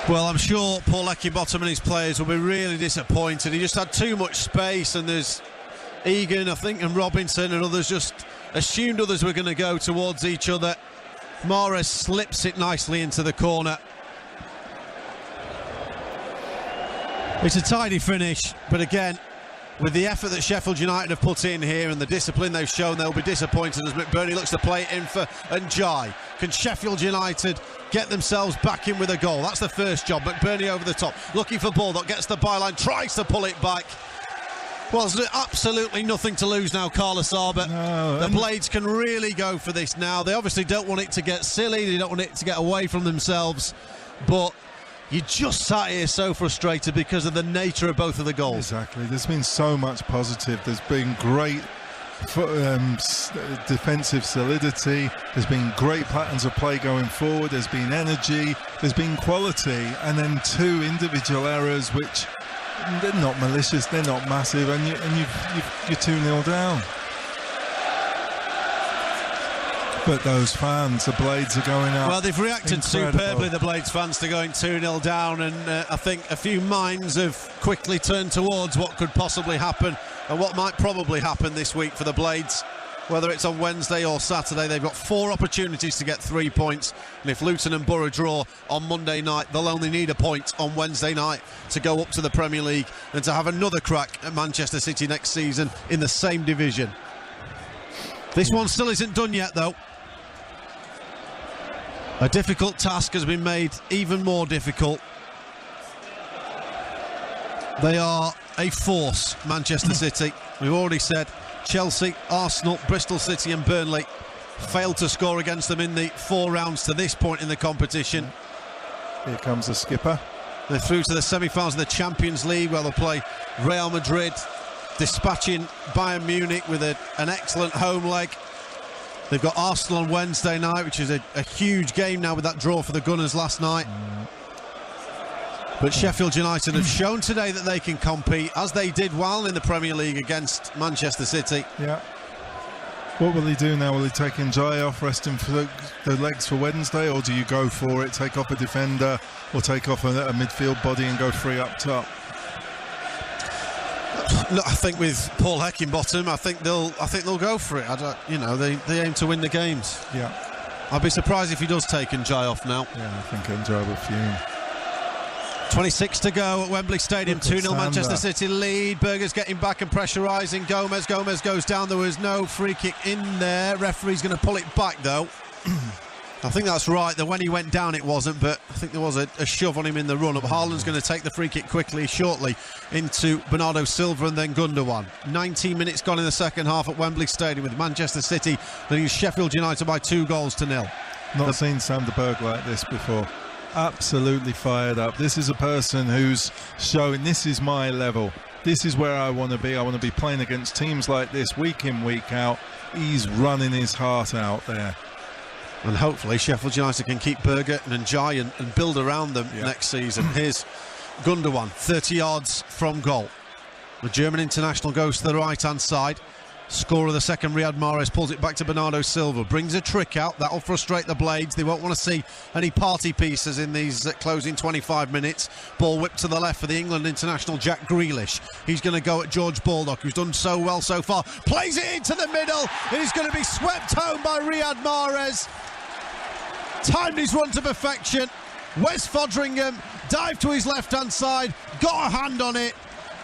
Well, I'm sure Paul Eckingbottom and his players will be really disappointed. He just had too much space, and there's Egan, I think, and Robinson and others just assumed others were going to go towards each other. Mahrez slips it nicely into the corner. It's a tidy finish, but again, with the effort that Sheffield United have put in here and the discipline they've shown, they'll be disappointed as McBurney looks to play it in for Njai. Can Sheffield United get themselves back in with a goal? That's the first job. McBurney over the top, looking for Baldock, gets the byline, tries to pull it back. Well, there's absolutely nothing to lose now, Carlos Arbor. No, the Blades can really go for this now. They obviously don't want it to get silly. They don't want it to get away from themselves. But you just sat here so frustrated because of the nature of both of the goals. Exactly. There's been so much positive. There's been great defensive solidity. There's been great patterns of play going forward. There's been energy. There's been quality. And then two individual errors which... they're not malicious, they're not massive, and you're 2-0 down. But those fans, the Blades are going out. Well, they've reacted superbly, the Blades fans, to going 2-0 down, and I think a few minds have quickly turned towards what could possibly happen and what might probably happen this week for the Blades. Whether it's on Wednesday or Saturday, they've got 4 opportunities to get 3 points, and if Luton and Borough draw on Monday night, they'll only need a point on Wednesday night to go up to the Premier League and to have another crack at Manchester City next season in the same division. This one still isn't done yet, though. A difficult task has been made even more difficult. They are a force, Manchester City. We've already said Chelsea, Arsenal, Bristol City and Burnley failed to score against them in the 4 rounds to this point in the competition. Here comes the skipper. They're through to the semi-finals of the Champions League, where they'll play Real Madrid, dispatching Bayern Munich with an excellent home leg. They've got Arsenal on Wednesday night, which is a huge game now with that draw for the Gunners last night. But Sheffield United have shown today that they can compete, as they did while in the Premier League against Manchester City. Yeah. What will he do now? Will he take Njai off, rest him for the legs for Wednesday, or do you go for it, take off a defender, or take off a midfield body and go 3 up top? No, I think with Paul Heckingbottom, I think they'll go for it. They aim to win the games. Yeah. I'd be surprised if he does take Njai off now. Yeah, I think Njai will fume. 26 to go at Wembley Stadium. 2-0 Manchester City lead. Berger's getting back and pressurising Gomez. Gomez goes down. There was no free kick in there. Referee's going to pull it back, though. I think that's right, that when he went down it wasn't, but I think there was a shove on him in the run-up. Haaland's going to take the free kick shortly into Bernardo Silva and then Gundogan. 19 minutes gone in the second half at Wembley Stadium, with Manchester City leading Sheffield United by 2-0. Not seen Sander Berg like this before. Absolutely fired up. This is a person who's showing, this is my level. This is where I want to be. I want to be playing against teams like this week in, week out. He's running his heart out there. And hopefully Sheffield United can keep Berger and Njai and build around them next season. Here's Gundogan, 30 yards from goal. The German international goes to the right-hand side. Scorer of the second, Riyad Mahrez, pulls it back to Bernardo Silva. Brings a trick out. That'll frustrate the Blades. They won't want to see any party pieces in these closing 25 minutes. Ball whipped to the left for the England international, Jack Grealish. He's going to go at George Baldock, who's done so well so far. Plays it into the middle. He's going to be swept home by Riyad Mahrez. Timed his run to perfection. Wes Foderingham dived to his left-hand side, got a hand on it.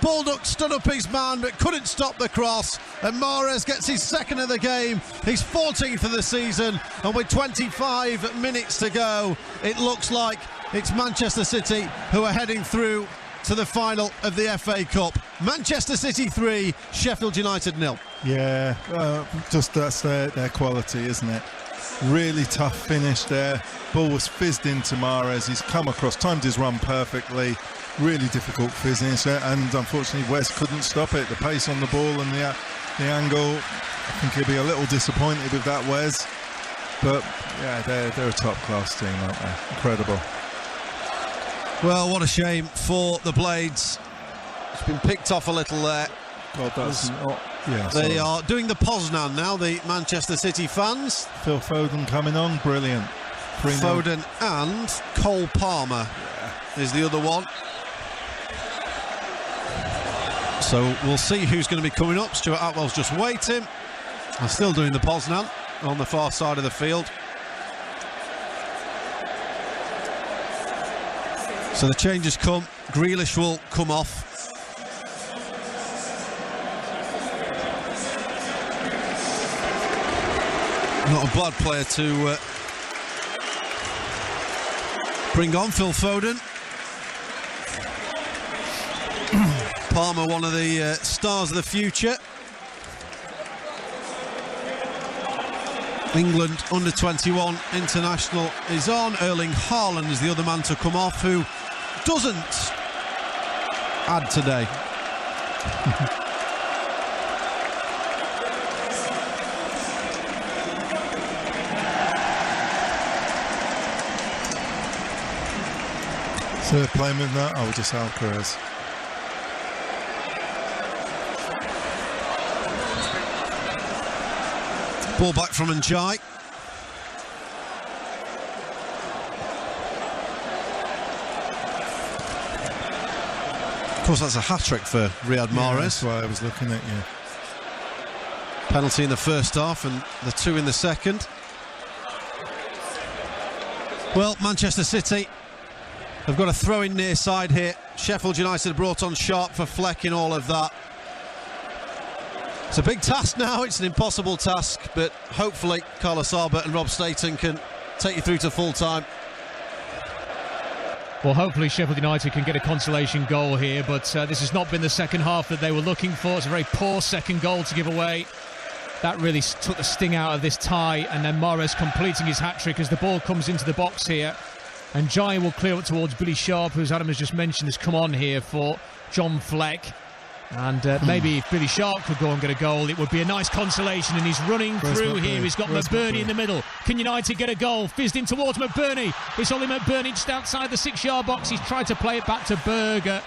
Baldock stood up his man but couldn't stop the cross, and Mahrez gets his second of the game, his 14th of the season, and with 25 minutes to go, it looks like it's Manchester City who are heading through to the final of the FA Cup. Manchester City 3, Sheffield United 0. Yeah, just that's their quality, isn't it? Really tough finish there. Ball was fizzed into Mahrez. He's come across, timed his run perfectly. Really difficult finish, and unfortunately Wes couldn't stop it. The pace on the ball and the angle. I think he'll be a little disappointed with that, Wes. But yeah, they're a top class team, aren't they? Incredible. Well, what a shame for the Blades. It's been picked off a little there. God, that's they are doing the Poznan now, the Manchester City fans. Phil Foden coming on, brilliant. Foden and Cole Palmer is the other one. So we'll see who's going to be coming up. Stuart Atwell's just waiting. I'm still doing the Poznan on the far side of the field. So the changes come. Grealish will come off. Not a bad player to bring on, Phil Foden. Palmer, one of the stars of the future. England under-21 international is on. Erling Haaland is the other man to come off, who doesn't add today. So they're playing with that? Oh, just Alcaraz. Ball back from Njai. Of course, that's a hat-trick for Riyad Mahrez. Yeah, that's why I was looking at you. Penalty in the first half and the two in the second. Well, Manchester City have got a throw-in near side here. Sheffield United brought on Sharp for Fleck in all of that. It's a big task now, it's an impossible task, but hopefully Carlos Arbert and Rob Staten can take you through to full time. Well, hopefully Sheffield United can get a consolation goal here, but this has not been the second half that they were looking for. It's a very poor second goal to give away. That really took the sting out of this tie, and then Mahrez completing his hat-trick as the ball comes into the box here. And Jai will clear it towards Billy Sharp, who, as Adam has just mentioned, has come on here for John Fleck. And maybe if Billy Sharp could go and get a goal, it would be a nice consolation. And he's running through here. He's got McBurney in the middle. Can United get a goal? Fizzed in towards McBurney. It's only McBurney just outside the 6-yard box. He's tried to play it back to Berger,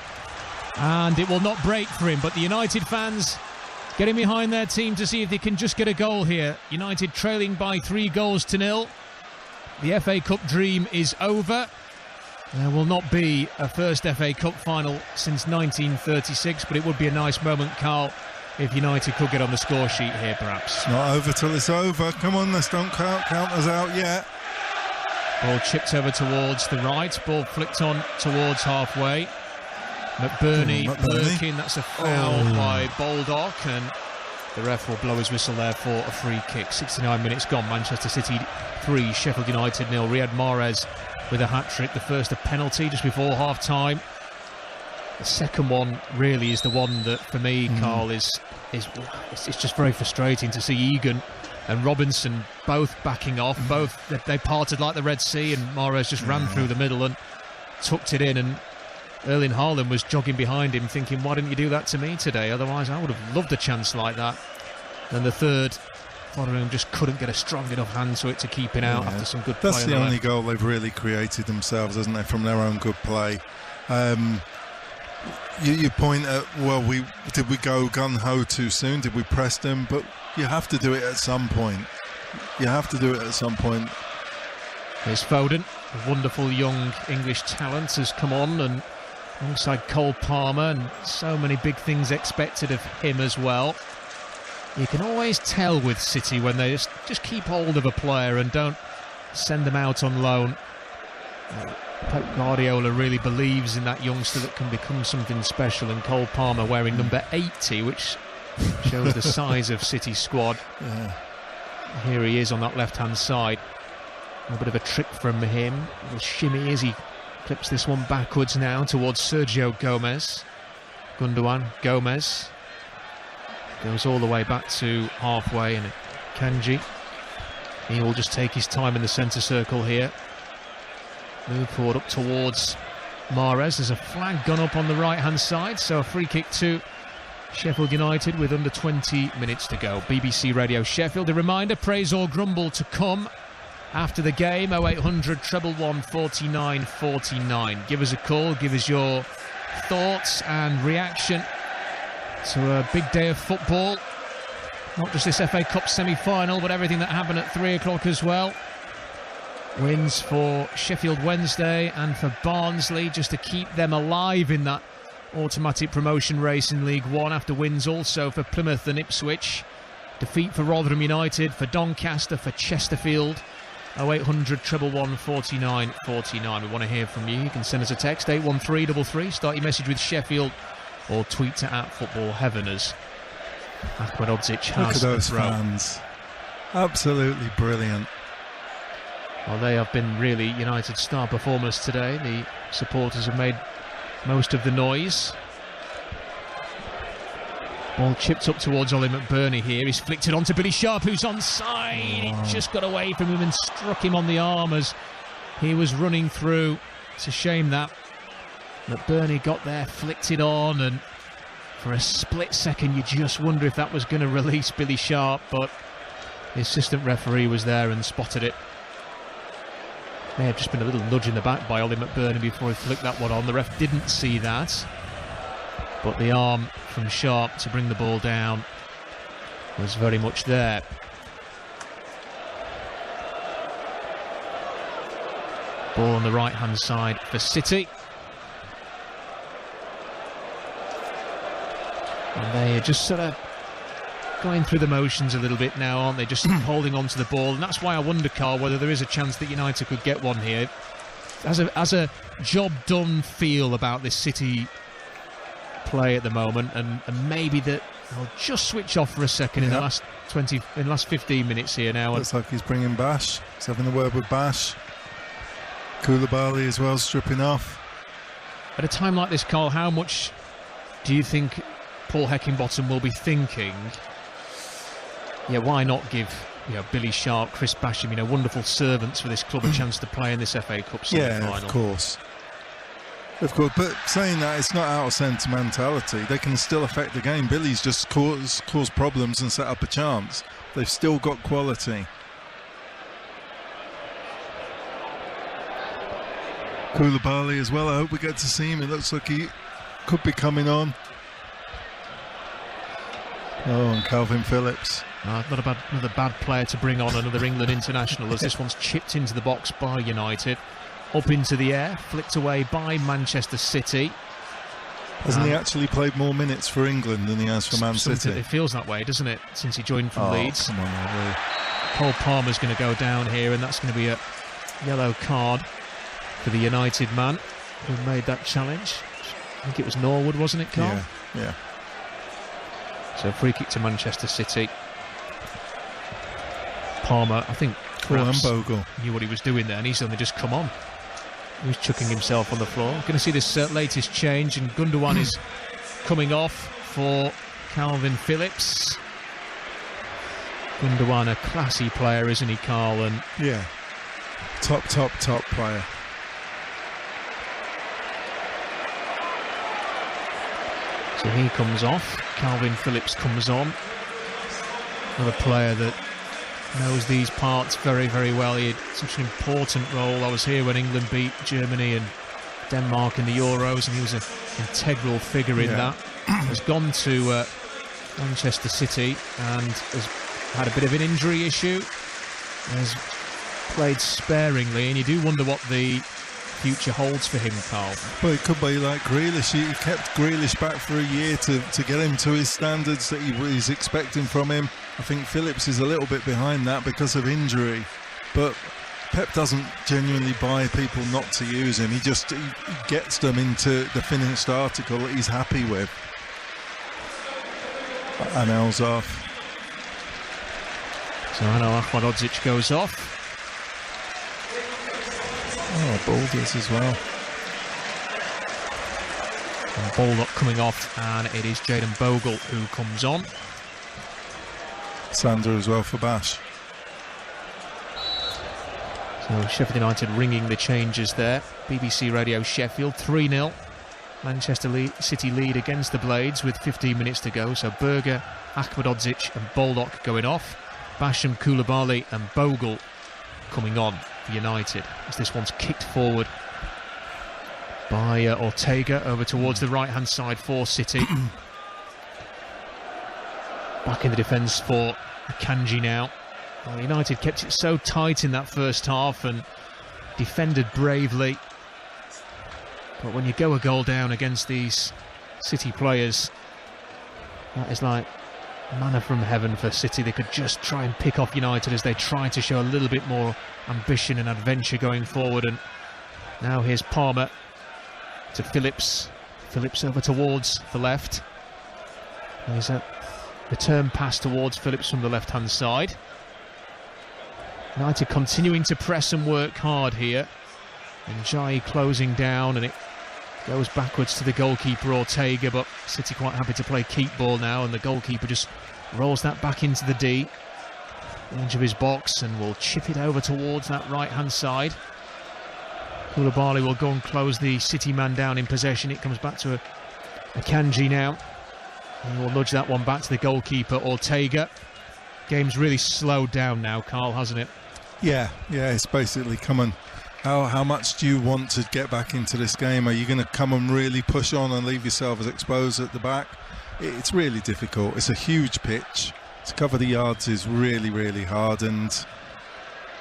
and it will not break for him. But the United fans getting behind their team to see if they can just get a goal here. United trailing by 3-0. The FA Cup dream is over. There will not be a first FA Cup final since 1936, but it would be a nice moment, Carl, if United could get on the score sheet here, perhaps. It's not over till it's over. Come on, let's don't count us out yet. Ball chipped over towards the right. Ball flicked on towards halfway. McBurney lurking. That's a foul by Baldock, and the ref will blow his whistle there for a free kick. 69 minutes gone. Manchester City 3, Sheffield United 0. Riyad Mahrez with a hat-trick. The first a penalty just before half-time. The second one really is the one that, for me, Carl, it's just very frustrating to see Egan and Robinson both backing off. Both they parted like the Red Sea, and Mahrez just ran through the middle and tucked it in. And Erling Haaland was jogging behind him, thinking, "Why didn't you do that to me today? Otherwise, I would have loved a chance like that." And the third, Foderingham just couldn't get a strong enough hand to it to keep it out after some good play. That's the only goal they've really created themselves, isn't it, from their own good play. You point at, well, did we go gung-ho too soon? Did we press them? But you have to do it at some point. Here's Foden, a wonderful young English talent, has come on, and alongside Cole Palmer, and so many big things expected of him as well. You can always tell with City when they just keep hold of a player and don't send them out on loan. Pep Guardiola really believes in that youngster that can become something special, and Cole Palmer wearing number 80, which shows the size of City's squad. Yeah. Here he is on that left-hand side. A bit of a trick from him. A little shimmy as he clips this one backwards now towards Sergio Gomez. Gundogan, Gomez. Goes all the way back to halfway, and Kanji. He will just take his time in the centre circle here. Move forward up towards Mahrez. There's a flag gone up on the right-hand side, so a free kick to Sheffield United with under 20 minutes to go. BBC Radio Sheffield. A reminder, praise or grumble to come after the game. 0800 111 49 49. Give us a call, give us your thoughts and reaction to a big day of football. Not just this FA Cup semi-final, but everything that happened at 3 o'clock as well. Wins for Sheffield Wednesday and for Barnsley, just to keep them alive in that automatic promotion race in League One, after wins also for Plymouth and Ipswich. Defeat for Rotherham United, for Doncaster, for Chesterfield. 0800 111 49 49. We want to hear from you. You can send us a text, 81333. Start your message with Sheffield, or tweet to @FootballHeaven as Ahmed Odzic has. Look at those fans. Absolutely brilliant. Well, they have been really United star performers today. The supporters have made most of the noise. Ball chipped up towards Ollie McBurney here. He's flicked it on to Billy Sharp, who's onside. It just got away from him and struck him on the arm as he was running through. It's a shame that McBurney got there, flicked it on, and for a split second you just wonder if that was going to release Billy Sharp, but the assistant referee was there and spotted it. May have just been a little nudge in the back by Ollie McBurney before he flicked that one on. The ref didn't see that, but the arm from Sharp to bring the ball down was very much there. Ball on the right-hand side for City. And they are just sort of going through the motions a little bit now, aren't they? Just holding on to the ball. And that's why I wonder, Carl, whether there is a chance that United could get one here. As a job done feel about this City play at the moment, and maybe that they'll just switch off for a second in the last 15 minutes here now. Looks like he's bringing Bash. He's having a word with Bash. Koulibaly as well, stripping off. At a time like this, Carl, how much do you think Paul Heckingbottom will be thinking, yeah, why not give Billy Sharp, Chris Basham, wonderful servants for this club, a chance to play in this FA Cup semi-final? Yeah, of course. But saying that, it's not out of sentimentality. They can still affect the game. Billy's just caused problems and set up a chance. They've still got quality. Koulibaly as well. I hope we get to see him. It looks like he could be coming on. Oh, and Calvin Phillips. Another bad player to bring on, another England international, as this one's chipped into the box by United. Up into the air, flicked away by Manchester City. Hasn't he actually played more minutes for England than he has for Man City? It feels that way, doesn't it, since he joined from Leeds. Come on, really. Cole Palmer's going to go down here, and that's going to be a yellow card for the United man who made that challenge. I think it was Norwood, wasn't it, Carl? Yeah. So free kick to Manchester City. Palmer, I think, perhaps Bogle knew what he was doing there, and he's only just come on. He was chucking himself on the floor. Going to see this latest change, and Gundogan is coming off for Calvin Phillips. Gundogan, a classy player, isn't he, Carl? And yeah, top player. So he comes off. Calvin Phillips comes on. Another player that knows these parts very, very well. He had such an important role. I was here when England beat Germany and Denmark in the Euros, and he was an integral figure in that. Has gone to Manchester City and has had a bit of an injury issue. Has played sparingly, and you do wonder what the future holds for him, Carl. Well, it could be like Grealish. He kept Grealish back for a year to get him to his standards that he was expecting from him. I think Phillips is a little bit behind that because of injury, but Pep doesn't genuinely buy people not to use him. He gets them into the finished article that he's happy with. And Al's off. So I know Ahmedhodzic goes off. Oh, Boulders as well. And Baldock coming off, and it is Jayden Bogle who comes on. Sander as well for Bash. So Sheffield United ringing the changes there. BBC Radio Sheffield 3-0. Manchester City lead against the Blades with 15 minutes to go. So Berger, Ahmedhodzic and Baldock going off. Basham, Koulibaly and Bogle coming on for United, as this one's kicked forward by Ortega over towards the right hand side for City. Back in the defence for Akanji now. Well, United kept it so tight in that first half and defended bravely, but when you go a goal down against these City players, that is like manna from heaven for City. They could just try and pick off United as they try to show a little bit more ambition and adventure going forward. And now here's Palmer to Phillips. Phillips over towards the left. There's a return pass towards Phillips from the left-hand side. United continuing to press and work hard here. And Jai closing down, and it goes backwards to the goalkeeper Ortega, but City quite happy to play keep ball now, and the goalkeeper just rolls that back into the D, edge of his box, and will chip it over towards that right hand side. Koulibaly will go and close the City man down in possession. It comes back to Akanji now, and we'll nudge that one back to the goalkeeper Ortega. Game's really slowed down now, Carl, hasn't it? Yeah, it's basically come on. How much do you want to get back into this game? Are you going to come and really push on and leave yourself as exposed at the back? It's really difficult. It's a huge pitch. To cover the yards is really, really hard, and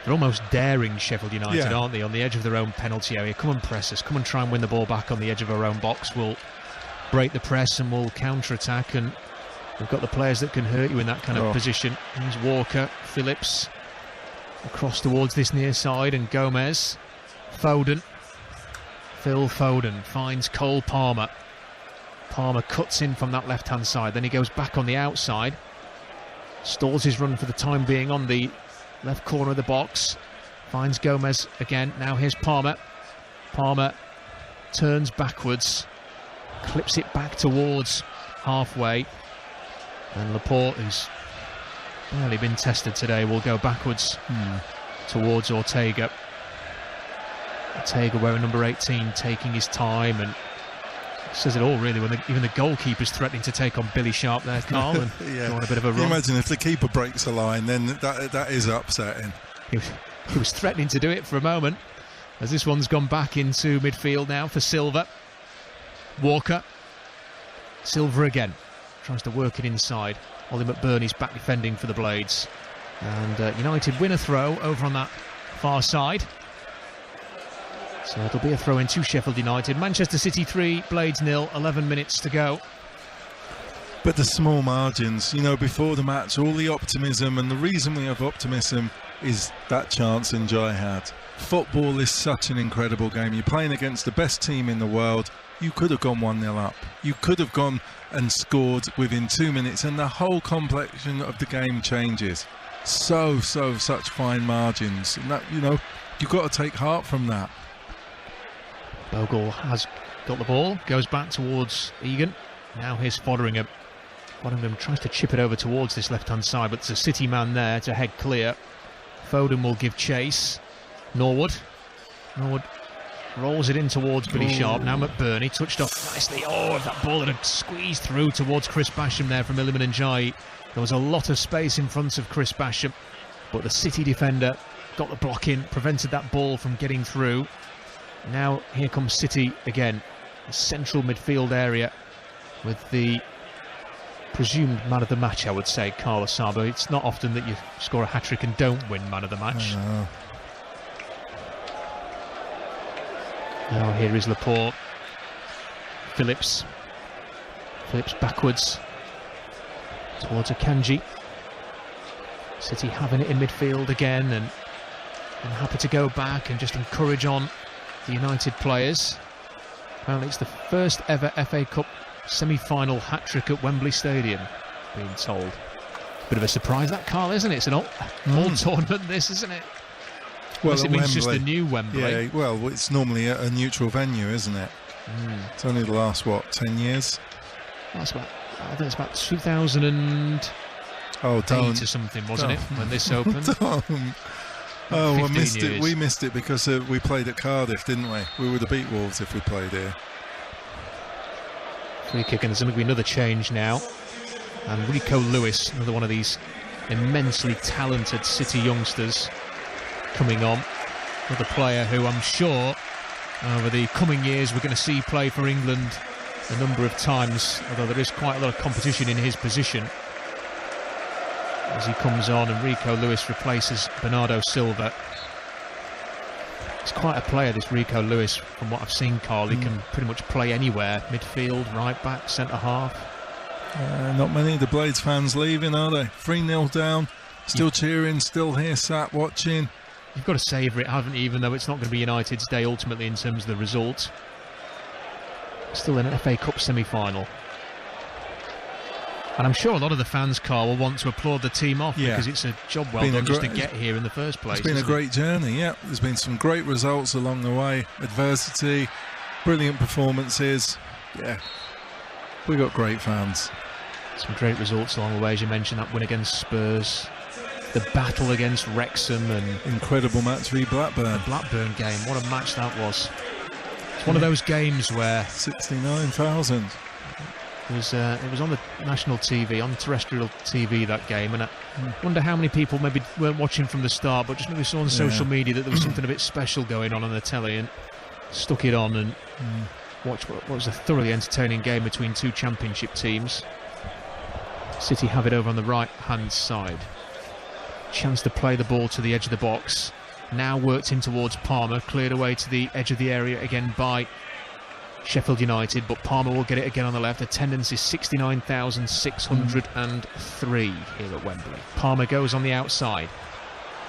they're almost daring Sheffield United, aren't they, on the edge of their own penalty area. Come and press us, come and try and win the ball back on the edge of our own box. We'll break the press and we'll counter-attack, and we've got the players that can hurt you in that kind of position. Here's Walker, Phillips, across towards this near side, and Gomez. Foden. Phil Foden finds Cole Palmer. Palmer cuts in from that left-hand side, then he goes back on the outside. Stalls his run for the time being on the left corner of the box. Finds Gomez again. Now here's Palmer. Palmer turns backwards, clips it back towards halfway, and Laporte, who's barely been tested today, will go backwards towards Ortega. Ortega wearing number 18, taking his time, and says it all really when even the goalkeeper's threatening to take on Billy Sharp there, Carl, and go on a bit of a run. Imagine if the keeper breaks a line, then that is upsetting. He was threatening to do it for a moment, as this one's gone back into midfield now for Silva. Walker. Silva again. Tries to work it inside. Ollie McBurney's back defending for the Blades. And United win a throw over on that far side. So it'll be a throw in to Sheffield United. Manchester City 3, Blades 0, 11 minutes to go. But the small margins, before the match, all the optimism, and the reason we have optimism is that chance Njai had. Football is such an incredible game. You're playing against the best team in the world. You could have gone 1-0 up. You could have gone and scored within 2 minutes, and the whole complexion of the game changes. Such fine margins. And that, you've got to take heart from that. Bogle has got the ball, goes back towards Egan. Now here's Fotheringham. Fotheringham tries to chip it over towards this left-hand side, but there's a City man there to head clear. Foden will give chase. Norwood rolls it in towards Billy Sharp. Now McBurney touched off nicely. If that ball had squeezed through towards Chris Basham there from Iliman Njai. There was a lot of space in front of Chris Basham, but the City defender got the block in, prevented that ball from getting through. Now here comes City again, the central midfield area with the presumed man of the match, I would say, Carlos Saba. It's not often that you score a hat-trick and don't win man of the match. Now here is Laporte. Phillips backwards towards Akanji. City having it in midfield again, and happy to go back and just encourage on the United players. Apparently it's the first ever FA Cup semi-final hat-trick at Wembley Stadium, being told. Bit of a surprise, that, Carl, isn't it? It's an all tournament, this, isn't it? Well, it means just the new Wembley. Yeah, well, it's normally a neutral venue, isn't it? It's only the last, 10 years? That's about, I think it's about 2008 or something, wasn't it, when this opened? Oh, we missed it because we played at Cardiff, didn't we? We would have beat Wolves if we played here. Free kick, and there's going to be another change now. And Rico Lewis, another one of these immensely talented City youngsters, coming on. Another player who I'm sure over the coming years we're going to see play for England a number of times, although there is quite a lot of competition in his position as he comes on, and Rico Lewis replaces Bernardo Silva. He's quite a player, this Rico Lewis, from what I've seen, Carl. He can pretty much play anywhere, midfield, right back, centre half. Not many of the Blades fans leaving, are they? 3-0 down, still cheering, still here, sat watching. You've got to savour it, haven't you, even though it's not going to be United's day ultimately in terms of the result. Still in an FA Cup semi-final. And I'm sure a lot of the fans, Carl, will want to applaud the team off because it's a job well done just to get here in the first place. It's been a great journey, yeah. There's been some great results along the way. Adversity, brilliant performances. Yeah, we got great fans. Some great results along the way, as you mentioned, that win against Spurs. The battle against Wrexham and... Incredible match v Blackburn. The Blackburn game, what a match that was. It's one of those games where... 69,000. It was on the national TV, on terrestrial TV, that game, and I wonder how many people maybe weren't watching from the start, but just maybe saw on social media that there was something a bit special going on the telly and stuck it on and watched what was a thoroughly entertaining game between two championship teams. City have it over on the right-hand side. Chance to play the ball to the edge of the box. Now worked in towards Palmer, cleared away to the edge of the area again by Sheffield United, but Palmer will get it again on the left. Attendance is 69,603 here at Wembley. Palmer goes on the outside.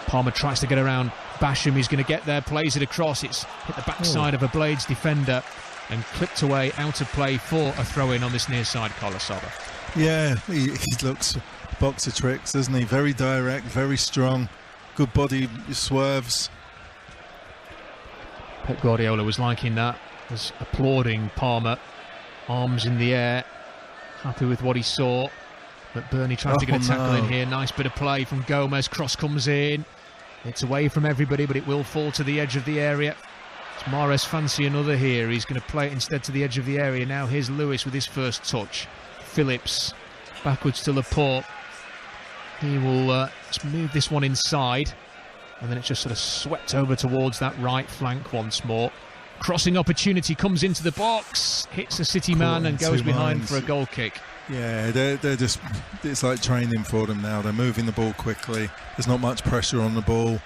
Palmer tries to get around Basham. He's going to get there, plays it across. It's hit the backside of a Blades defender and clipped away out of play for a throw-in on this near side, Carlos Saba. Yeah, he looks boxer tricks, doesn't he? Very direct, very strong, good body swerves. Pep Guardiola was liking that. Was applauding Palmer, arms in the air, happy with what he saw. But Burnley tried to get a tackle in here. Nice bit of play from Gomez. Cross comes in. It's away from everybody, but it will fall to the edge of the area. It's Mahrez fancy another here. He's going to play it instead to the edge of the area. Now here's Lewis with his first touch. Phillips backwards to Laporte. He will just move this one inside, and then it's just sort of swept over towards that right flank once more. Crossing opportunity comes into the box, hits a City man and goes behind for a goal kick. Yeah, they're just, it's like training for them now. They're moving the ball quickly. There's not much pressure on the ball,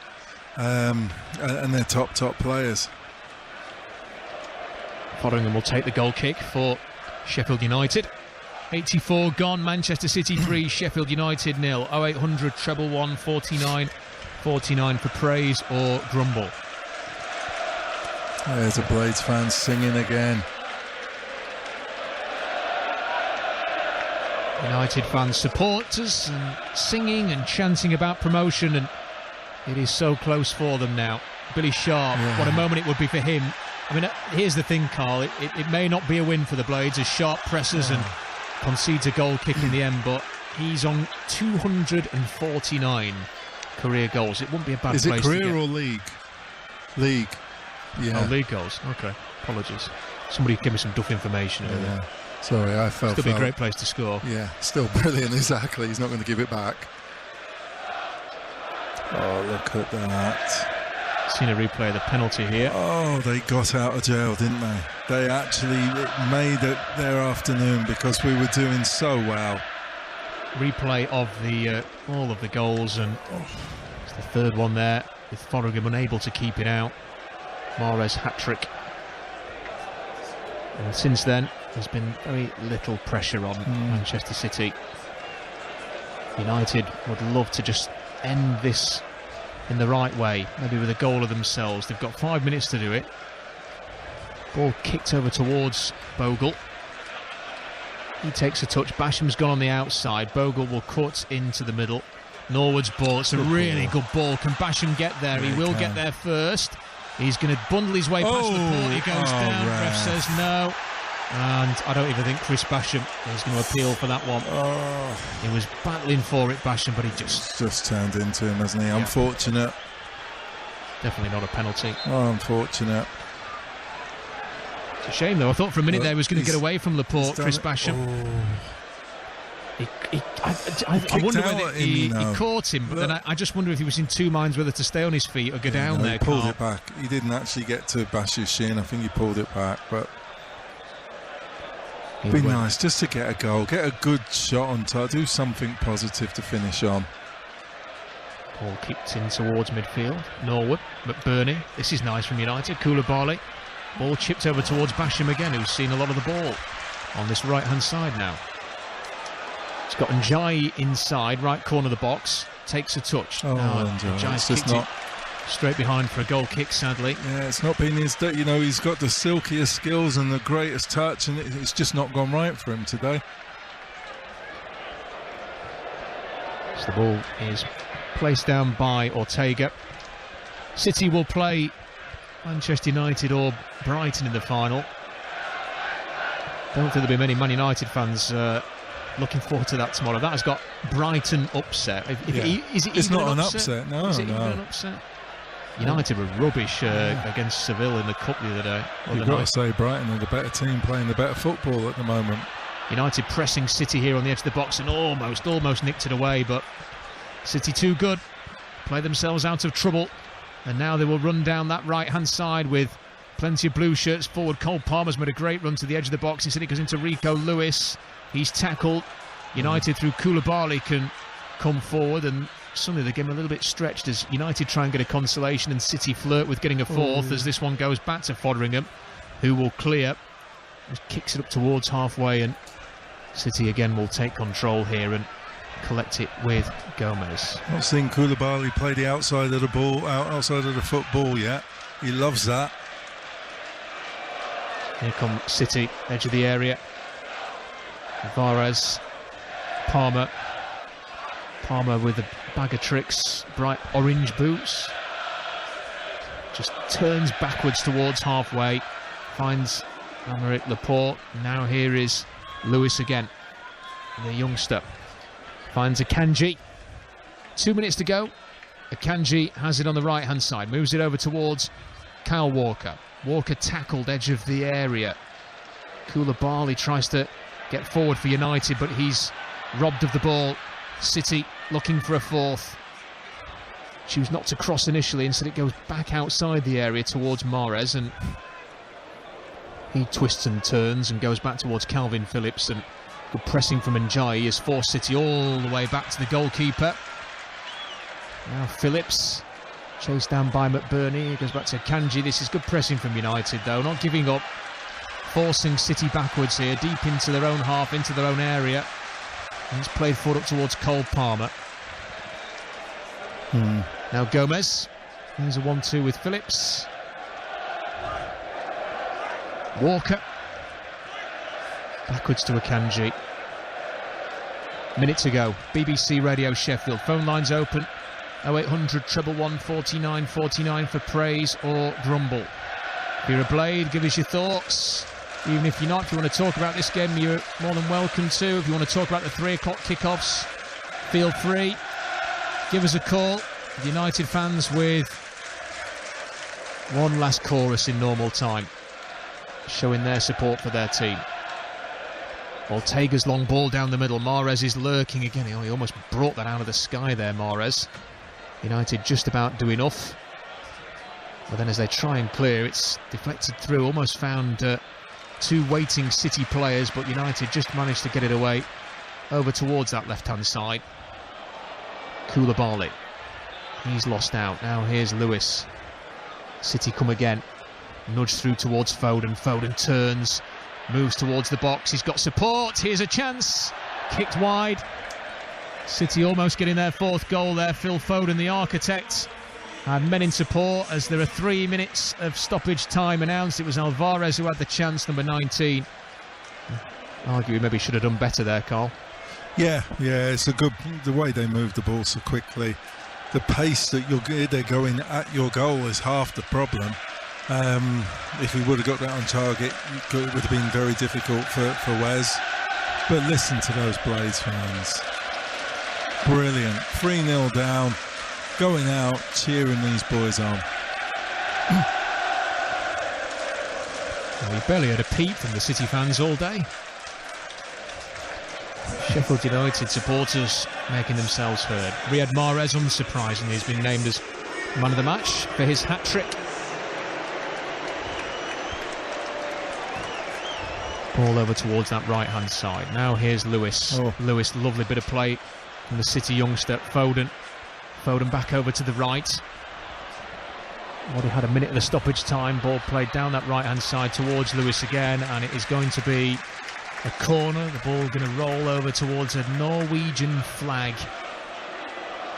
and they're top players. Following will take the goal kick for Sheffield United. 84 gone, Manchester City 3, Sheffield United 0. 0800 111 49 49 for praise or grumble. There's a Blades fan singing again. United fans, supporters, and singing and chanting about promotion, and it is so close for them now. Billy Sharp, what a moment it would be for him. I mean, here's the thing, Carl, it may not be a win for the Blades as Sharp presses and concedes a goal kick in the end, but he's on 249 career goals. It wouldn't be a bad place to get. Is it career or league? League. Yeah. Oh, league goals. Okay, apologies. Somebody give me some duff information over there. Sorry, I felt. Still be a great place to score. Yeah, still brilliant. Exactly. He's not going to give it back. Oh, look at that! Seen a replay of the penalty here. Oh, they got out of jail, didn't they? They actually made it their afternoon because we were doing so well. Replay of the all of the goals, and it's the third one there with Fotheringham unable to keep it out. Mahrez hat-trick. And since then, there's been very little pressure on Manchester City. United would love to just end this in the right way, maybe with a goal of themselves. They've got 5 minutes to do it. Ball kicked over towards Bogle. He takes a touch. Basham's gone on the outside. Bogle will cut into the middle. Norwood's ball. It's a really good ball. Can Basham get there? He will get there first. He's going to bundle his way past the ball. He goes down. Ref says no. And I don't even think Chris Basham is going to appeal for that one. He was battling for it, Basham, but he just turned into him, hasn't he? Unfortunate. Definitely not a penalty. Oh, unfortunate. It's a shame, though. I thought for a minute there he was going to get away from Laporte, Chris Basham. I wonder whether he caught him, but then I just wonder if he was in two minds whether to stay on his feet or go down there. He pulled it back. He didn't actually get to Basham's shin. I think he pulled it back, but it'd be nice just to get a goal, get a good shot on target, do something positive to finish on. Ball kicked in towards midfield. Norwood, McBurney. This is nice from United. Koulibaly. Ball chipped over towards Basham again, who's seen a lot of the ball on this right-hand side now. It's got Njayi inside, right corner of the box. Takes a touch. Njayi's kicked it straight behind for a goal kick, sadly. Yeah, it's not been his day. You know, he's got the silkiest skills and the greatest touch, and it's just not gone right for him today. So the ball is placed down by Ortega. City will play Manchester United or Brighton in the final. Don't think there'll be many Man United fans looking forward to that tomorrow. That has got Brighton upset. It's not an upset. No, is it even an upset? United were rubbish against Seville in the Cup the other day. You've got to say Brighton are the better team, playing the better football at the moment. United pressing City here on the edge of the box and almost nicked it away, but City too good. Play themselves out of trouble, and now they will run down that right-hand side with plenty of blue shirts forward. Cole Palmer's made a great run to the edge of the box. Instead it goes into Rico Lewis. He's tackled. United through Koulibaly can come forward, and suddenly the game a little bit stretched as United try and get a consolation and City flirt with getting a fourth as this one goes back to Fotheringham, who will clear. Just kicks it up towards halfway, and City again will take control here and collect it with Gomez. Not seen Koulibaly play the outside of the ball, outside of the football yet. He loves that. Here come City, edge of the area. Alvarez, Palmer with a bag of tricks, bright orange boots. Just turns backwards towards halfway, finds Aymeric Laporte. Now here is Lewis again, the youngster. Finds Akanji. 2 minutes to go. Akanji has it on the right-hand side, moves it over towards Kyle Walker. Walker tackled edge of the area. Koulibaly tries to get forward for United, but he's robbed of the ball. City looking for a fourth. Choose not to cross initially, instead it goes back outside the area towards Mahrez, and he twists and turns and goes back towards Calvin Phillips, and good pressing from Njayi has forced City all the way back to the goalkeeper. Now Phillips, chased down by McBurney, he goes back to Kanji. This is good pressing from United though, not giving up, forcing City backwards here, deep into their own half, into their own area. And it's played forward up towards Cole Palmer. Now Gomez, here's a 1-2 with Phillips. Walker, backwards to Akanji. Minute to go. BBC Radio Sheffield. Phone lines open. 0800 111 49 49 for praise or grumble. If you're a Blade, give us your thoughts. Even if you're not, if you want to talk about this game, you're more than welcome to. If you want to talk about the 3 o'clock kickoffs, feel free. Give us a call. The United fans with one last chorus in normal time, showing their support for their team. Ortega's long ball down the middle. Mahrez is lurking again. He almost brought that out of the sky there, Mahrez. United just about do enough. But then as they try and clear, it's deflected through, almost found two waiting City players, but United just managed to get it away over towards that left-hand side. Koulibaly, he's lost out. Now here's Lewis. City come again. Nudge through towards Foden. Foden turns, moves towards the box. He's got support. Here's a chance. Kicked wide. City almost getting their fourth goal there. Phil Foden, the architect, had men in support as there are 3 minutes of stoppage time announced. It was Alvarez who had the chance, number 19. Arguably maybe should have done better there, Carl. Yeah, it's a good, the way they move the ball so quickly. The pace that they're going at your goal is half the problem. If he would have got that on target, it would have been very difficult for Wes. But listen to those Blades fans. Brilliant. 3-0 down, going out, cheering these boys on. Well, we barely had a peep from the City fans all day. Sheffield United supporters making themselves heard. Riyad Mahrez, unsurprisingly, has been named as man of the match for his hat-trick. Ball over towards that right-hand side. Now here's Lewis. Lewis, lovely bit of play from the City youngster, Foden. Foden back over to the right. Already had a minute of the stoppage time. Ball played down that right-hand side towards Lewis again, and it is going to be a corner. The ball going to roll over towards a Norwegian flag.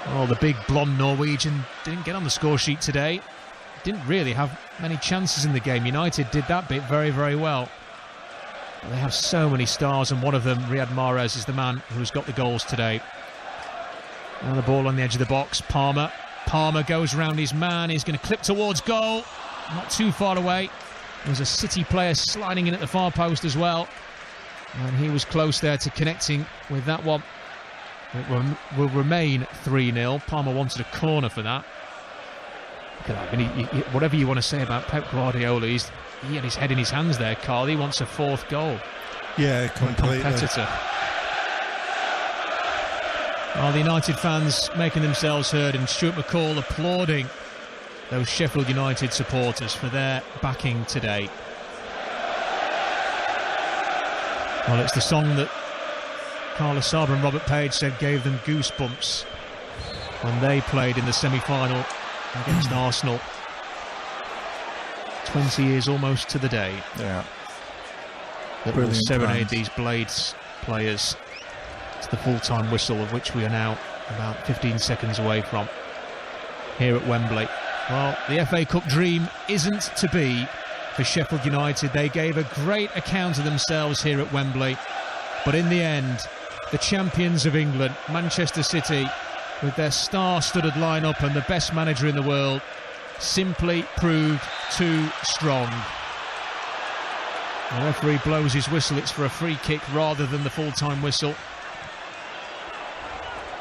Oh, the big blonde Norwegian didn't get on the score sheet today. Didn't really have many chances in the game. United did that bit very, very well. But they have so many stars, and one of them, Riyad Mahrez, is the man who's got the goals today. Now the ball on the edge of the box. Palmer goes around his man. He's going to clip towards goal. Not too far away. There's a City player sliding in at the far post as well. And he was close there to connecting with that one. It will remain 3-0. Palmer wanted a corner for that. Look at that. I mean, whatever you want to say about Pep Guardiola, he had his head in his hands there, Carl. He wants a fourth goal. Yeah, completely. Competitor. Well, the United fans making themselves heard, and Stuart McCall applauding those Sheffield United supporters for their backing today. Well, it's the song that Carlos Saber and Robert Page said gave them goosebumps when they played in the semi-final against Arsenal. 20 years almost to the day. Yeah. That will serenade these Blades players. It's the full-time whistle, of which we are now about 15 seconds away from here at Wembley. Well, the FA Cup dream isn't to be for Sheffield United. They gave a great account of themselves here at Wembley, but in the end, the champions of England, Manchester City, with their star-studded lineup and the best manager in the world, simply proved too strong. The referee blows his whistle. It's for a free kick rather than the full-time whistle.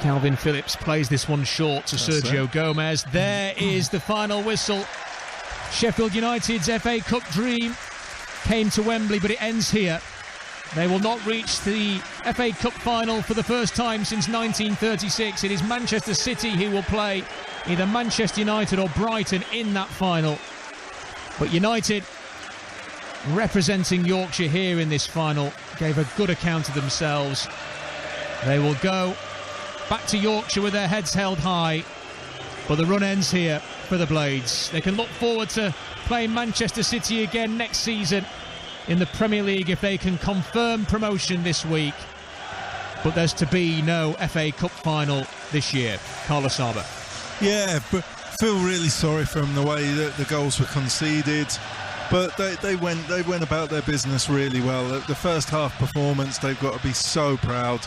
Calvin Phillips plays this one short to Sergio Gomez. There is the final whistle. Sheffield United's FA Cup dream came to Wembley, but it ends here. They will not reach the FA Cup final for the first time since 1936. It is Manchester City who will play either Manchester United or Brighton in that final. But United, representing Yorkshire here in this final, gave a good account of themselves. They will go back to Yorkshire with their heads held high, but the run ends here for the Blades. They can look forward to playing Manchester City again next season in the Premier League if they can confirm promotion this week. But there's to be no FA Cup final this year. Carlos Saber. Yeah, but feel really sorry for them, the way that the goals were conceded. But they went about their business really well. The first half performance, they've got to be so proud.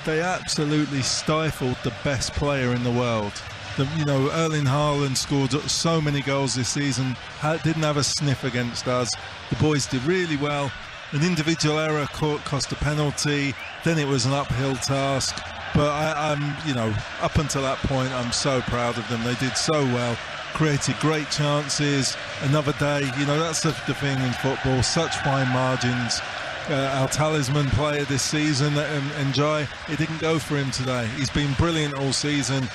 They absolutely stifled the best player in the world. Erling Haaland scored so many goals this season, didn't have a sniff against us. The boys did really well. An individual error cost a penalty, then it was an uphill task. But I'm up until that point, I'm so proud of them. They did so well, created great chances. Another day, that's the thing in football, such fine margins. Our talisman player this season, Njai, it didn't go for him today. He's been brilliant all season.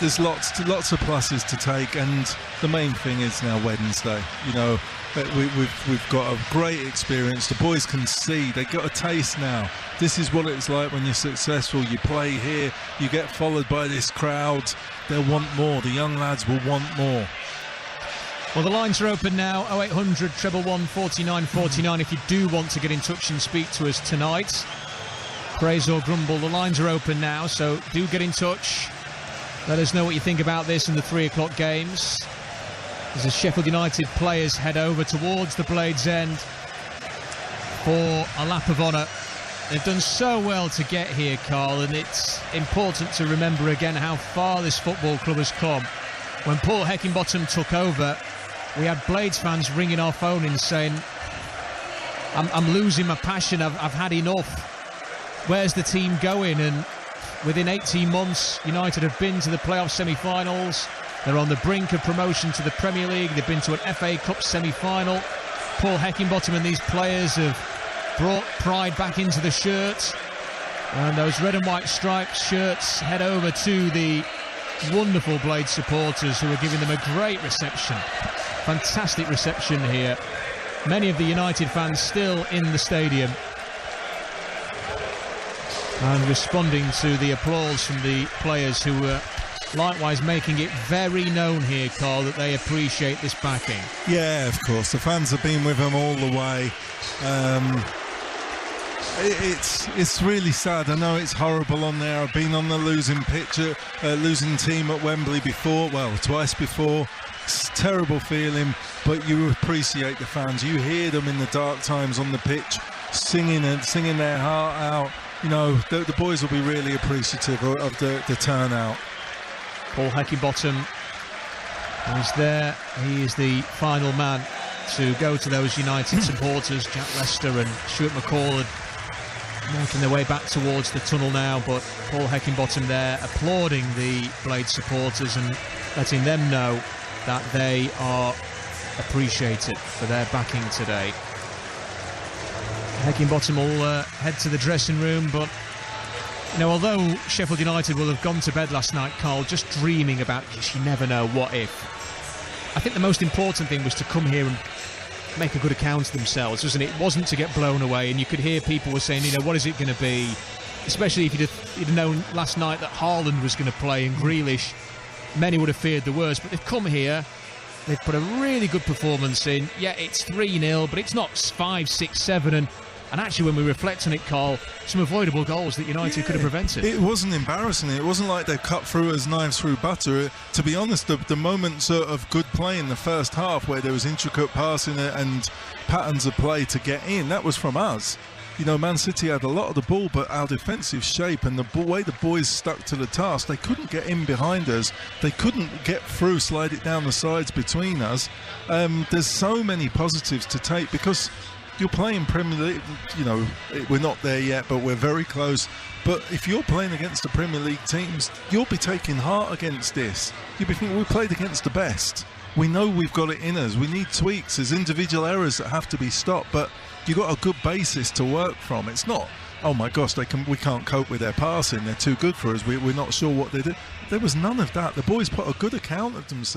there's lots of pluses to take, and the main thing is now Wednesday. You know, we've got a great experience. The boys can see, they got a taste now. This is what it's like when you're successful. You play here, you get followed by this crowd. They'll want more. The young lads will want more. Well, the lines are open now, 0800 111 49 49 if you do want to get in touch and speak to us tonight. Praise or grumble, the lines are open now, so do get in touch. Let us know what you think about this in the 3 o'clock games. As the Sheffield United players head over towards the Blades End for a lap of honour. They've done so well to get here, Carl, and it's important to remember again how far this football club has come. When Paul Heckingbottom took over, we had Blades fans ringing our phone in saying, I'm losing my passion, I've had enough. Where's the team going? And within 18 months, United have been to the playoff semi-finals. They're on the brink of promotion to the Premier League. They've been to an FA Cup semi-final. Paul Heckingbottom and these players have brought pride back into the shirt. And those red and white striped shirts head over to the wonderful Blade supporters who are giving them a great reception. Fantastic reception here. Many of the United fans still in the stadium and responding to the applause from the players who were likewise making it very known here, Carl, that they appreciate this backing. Yeah, of course. The fans have been with them all the way. It's really sad. I know it's horrible on there. I've been on the losing team at Wembley before, well, twice before. It's a terrible feeling, but you appreciate the fans. You hear them in the dark times on the pitch, singing their heart out. You know, the boys will be really appreciative of the turnout. Paul Heckingbottom is there. He is the final man to go to those United supporters. Jack Lester and Stuart McCall are making their way back towards the tunnel now, but Paul Heckingbottom there applauding the Blade supporters and letting them know that they are appreciated for their backing today. Heckingbottom will head to the dressing room, but you know, although Sheffield United will have gone to bed last night, Carl, just dreaming about, you never know, what if. I think the most important thing was to come here and make a good account of themselves, wasn't it? It wasn't to get blown away, and you could hear people were saying, you know, what is it going to be? Especially if you'd known last night that Haaland was going to play and Grealish, many would have feared the worst, but they've come here. They've put a really good performance in. Yeah, it's 3-0, but it's not 5, 6, 7, and actually, when we reflect on it, Carl, some avoidable goals that United could have prevented. It wasn't embarrassing. It wasn't like they cut through as knives through butter. To be honest, the moments of good play in the first half where there was intricate passing and patterns of play to get in, that was from us. You know, Man City had a lot of the ball, but our defensive shape and the way the boys stuck to the task, they couldn't get in behind us. They couldn't get through, slide it down the sides between us. There's so many positives to take because you're playing Premier League. You know, we're not there yet, but we're very close. But if you're playing against the Premier League teams, you'll be taking heart against this. You'll be thinking, we played against the best. We know we've got it in us. We need tweaks. There's individual errors that have to be stopped, but you've got a good basis to work from. It's not, oh my gosh, we can't cope with their passing. They're too good for us. We're not sure what they do. There was none of that. The boys put a good account of themselves.